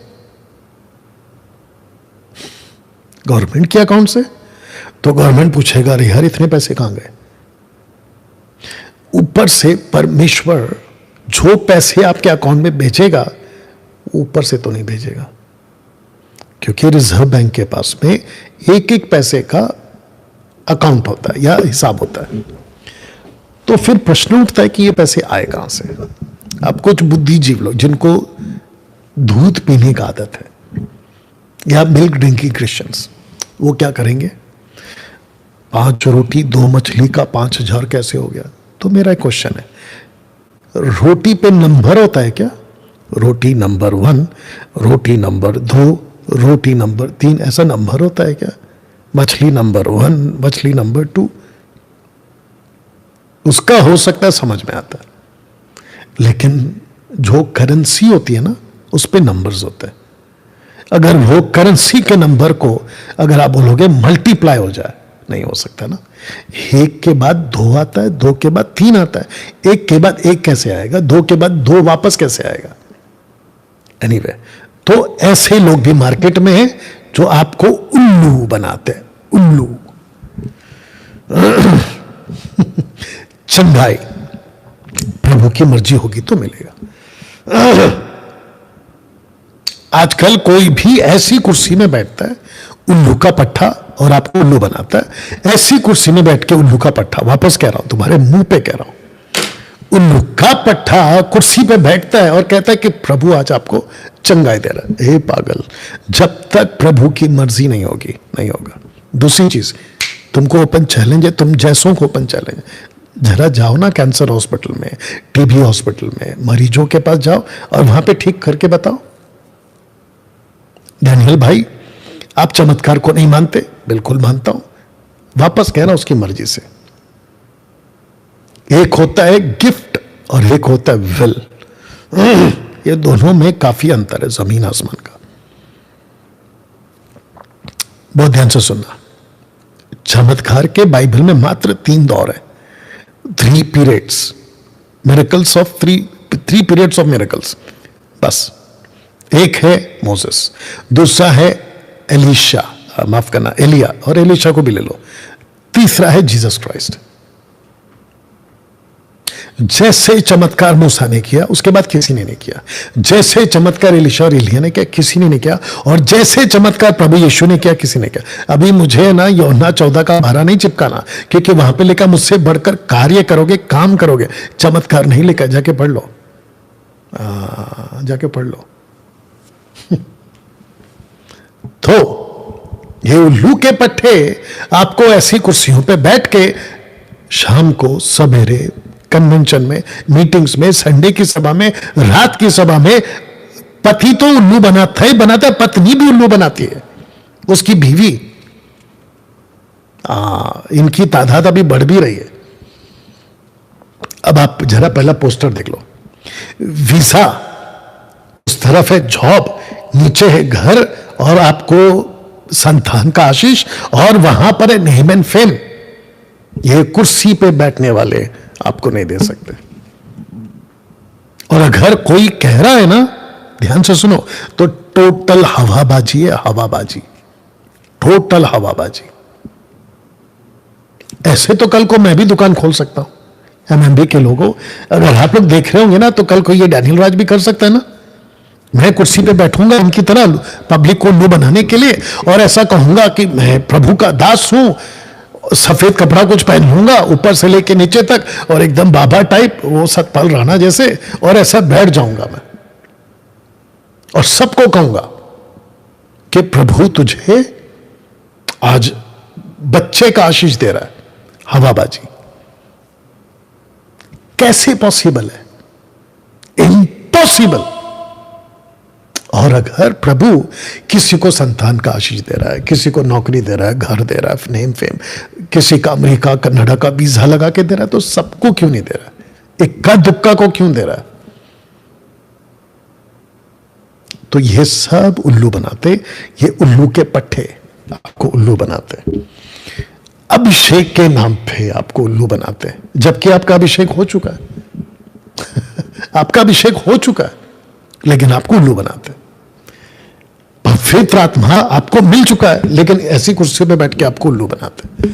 Speaker 1: गवर्नमेंट के अकाउंट से? तो गवर्नमेंट पूछेगा, अरे यार इतने पैसे कहां गए? ऊपर से परमेश्वर जो पैसे आपके अकाउंट में भेजेगा, ऊपर से तो नहीं भेजेगा, क्योंकि रिजर्व बैंक के पास में एक एक पैसे का अकाउंट होता है या हिसाब होता है। तो फिर प्रश्न उठता है कि ये पैसे आए कहां से? अब कुछ बुद्धिजीवी लोग जिनको दूध पीने का आदत है या मिल्क ड्रिंकिंग क्रिश्चियंस, वो क्या करेंगे? 5 रोटी 2 मछली का 5000 कैसे हो गया? तो मेरा क्वेश्चन है, रोटी पे नंबर होता है क्या? रोटी नंबर 1, रोटी नंबर 2, रोटी नंबर 3, ऐसा नंबर होता है क्या? मछली नंबर 1, मछली नंबर 2, उसका हो सकता है समझ में आता है, लेकिन जो करेंसी होती है ना, उस पे नंबर्स होते हैं। अगर वो करेंसी के नंबर को अगर आप बोलोगे मल्टीप्लाई हो जाए, नहीं हो सकता ना। 1 के बाद 2 आता है, 2 के बाद 3 आता है, 1 के बाद 1 कैसे आएगा? 2 के बाद 2 वापस कैसे आएगा? एनीवे, तो ऐसे लोग भी मार्केट में हैं जो आपको उल्लू बनाते हैं, उल्लू। चंगाई प्रभु की मर्जी होगी तो मिलेगा। आजकल कोई भी ऐसी कुर्सी में बैठता है, उल्लू का पट्टा, और आपको उल्लू बनाता है। ऐसी कुर्सी में बैठ के उल्लू का पट्टा, वापस कह रहा हूं, तुम्हारे मुंह पे कह रहा हूं, उल्लू का पट्टा कुर्सी पे बैठता है और कहता है कि प्रभु आज आपको चंगाई दे रहा है। हे पागल, जब तक प्रभु की मर्जी नहीं होगी नहीं होगा। दूसरी चीज, तुमको ओपन चैलेंज है, तुम जैसों को ओपन चैलेंज, जरा जाओ ना कैंसर हॉस्पिटल में, टीबी हॉस्पिटल में, मरीजों के पास जाओ और वहां पे ठीक करके बताओ। डैनियल भाई, आप चमत्कार को नहीं मानते? बिल्कुल मानता हूं, वापस कह रहा हूं, उसकी मर्जी से। एक होता है गिफ्ट और एक होता है विल। ये दोनों में काफी अंतर है, जमीन आसमान का। बहुत ध्यान से सुनना, चमत्कार के बाइबल में मात्र 3 दौर है, 3 periods, miracles of 3 periods of miracles, बस। एक है मोसेस, दूसरा है एलिशा, माफ करना एलिया, और एलिशा को भी ले लो। तीसरा है जीसस क्राइस्ट। जैसे चमत्कार मूसा ने किया, उसके बाद किसी ने नहीं किया। जैसे चमत्कार एलिशा और एलिया ने किया, किसी ने नहीं किया। और जैसे चमत्कार प्रभु यीशु ने किया, किसी ने किया। अभी मुझे ना यूहन्ना 14 का 12 नहीं चिपकाना, क्योंकि वहां पे लिखा मुझसे बढ़कर कार्य करोगे, काम करोगे, चमत्कार नहीं लिखा। जाके पढ़ लो, जाके पढ़ लो। तो ये उल्लू के पट्टे आपको ऐसी कुर्सियों पे बैठ के शाम को, सवेरे, कन्वेंशन में, मीटिंग्स में, संडे की सभा में, रात की सभा में, पति तो उल्लू बनाता है, पत्नी भी उल्लू बनाती है, उसकी बीवी। इनकी तादाद अभी बढ़ भी रही है। अब आप जरा पहला पोस्टर देख लो। वीजा उस तरफ है, जॉब नीचे है, घर, और आपको संतान का आशीष, और वहां पर है नेम एंड फेम। ये कुर्सी पे बैठने वाले आपको नहीं दे सकते। और अगर कोई कह रहा है ना, ध्यान से सुनो, तो टोटल हवाबाजी है, हवाबाजी, टोटल हवाबाजी। ऐसे तो कल को मैं भी दुकान खोल सकता हूं। एमएमबी के लोगों, अगर आप लोग देख रहे होंगे ना, तो कल को ये डैनियल राज भी कर सकता है ना। मैं कुर्सी पे बैठूंगा उनकी तरह पब्लिक को उल्लू बनाने के लिए, और ऐसा कहूंगा कि मैं प्रभु का दास हूं, सफेद कपड़ा कुछ पहन लूंगा ऊपर से लेके नीचे तक, और एकदम बाबा टाइप, वो सतपाल राणा जैसे, और ऐसा बैठ जाऊंगा मैं, और सबको कहूंगा कि प्रभु तुझे आज बच्चे का आशीष दे रहा है। हवाबाजी कैसे पॉसिबल है? इम्पॉसिबल। और अगर प्रभु किसी को संतान का आशीष दे रहा है, किसी को नौकरी दे रहा है, घर दे रहा है, नेम फेम, किसी का अमेरिका कनाडा का वीजा लगा के दे रहा है, तो सबको क्यों नहीं दे रहा है? इक्का दुक्का को क्यों दे रहा है? तो ये सब उल्लू बनाते, ये उल्लू के पट्टे आपको उल्लू बनाते, अभिषेक के नाम पे आपको उल्लू बनाते, जबकि आपका अभिषेक हो चुका है। आपका अभिषेक हो चुका है, लेकिन आपको उल्लू बनाते। पवित्र आत्मा आपको मिल चुका है, लेकिन ऐसी कुर्सी पे बैठ के आपको उल्लू बनाते।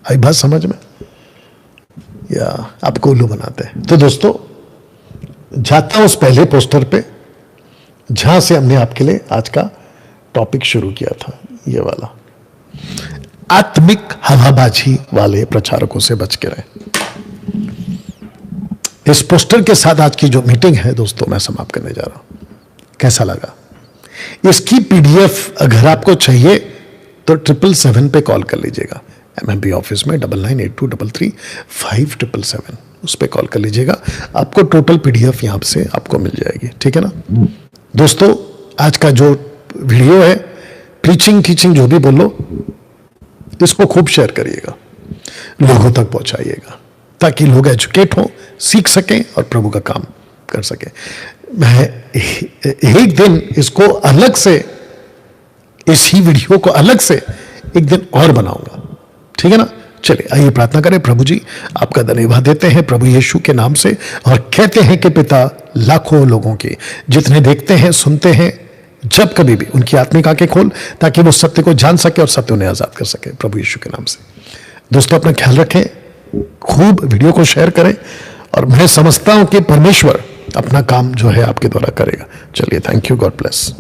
Speaker 1: आई बात समझ में? या आपको उल्लू बनाते हैं। तो दोस्तों, जाता हूं उस पहले पोस्टर पे जहां से हमने आपके लिए आज का टॉपिक शुरू किया था, ये वाला। आत्मिक हवाबाजी वाले प्रचारकों से बच के रहे। इस पोस्टर के साथ आज की जो मीटिंग है दोस्तों, मैं समाप्त करने जा रहा हूं। कैसा लगा? इसकी पीडीएफ अगर आपको चाहिए तो 777 पे कॉल कर लीजिएगा। एमएमबी ऑफिस में 9982335577, उस पर कॉल कर लीजिएगा। आपको टोटल पीडीएफ यहां से आपको मिल जाएगी, ठीक है ना दोस्तों? आज का जो वीडियो है, प्रीचिंग टीचिंग जो भी बोलो, इसको खूब शेयर करिएगा, लोगों तक पहुंचाइएगा, ताकि लोग एजुकेट हो, सीख सकें और प्रभु का काम कर सकें। मैं एक दिन इसको अलग से, इसी वीडियो को अलग से एक दिन और बनाऊंगा, ठीक है ना? चलिए आइए प्रार्थना करें। प्रभु जी, आपका धन्यवाद देते हैं प्रभु यीशु के नाम से, और कहते हैं कि पिता, लाखों लोगों की जितने देखते हैं, सुनते हैं, जब कभी भी उनकी आत्मिक आंखें खोल, ताकि वो सत्य को जान सके और सत्य उन्हें आजाद कर सके, प्रभु यीशु के नाम से दोस्तों अपना ख्याल रखें, खूब वीडियो को शेयर करें, और मैं समझता हूं कि परमेश्वर अपना काम जो है आपके द्वारा करेगा। चलिए, थैंक यू, गॉड ब्लेस।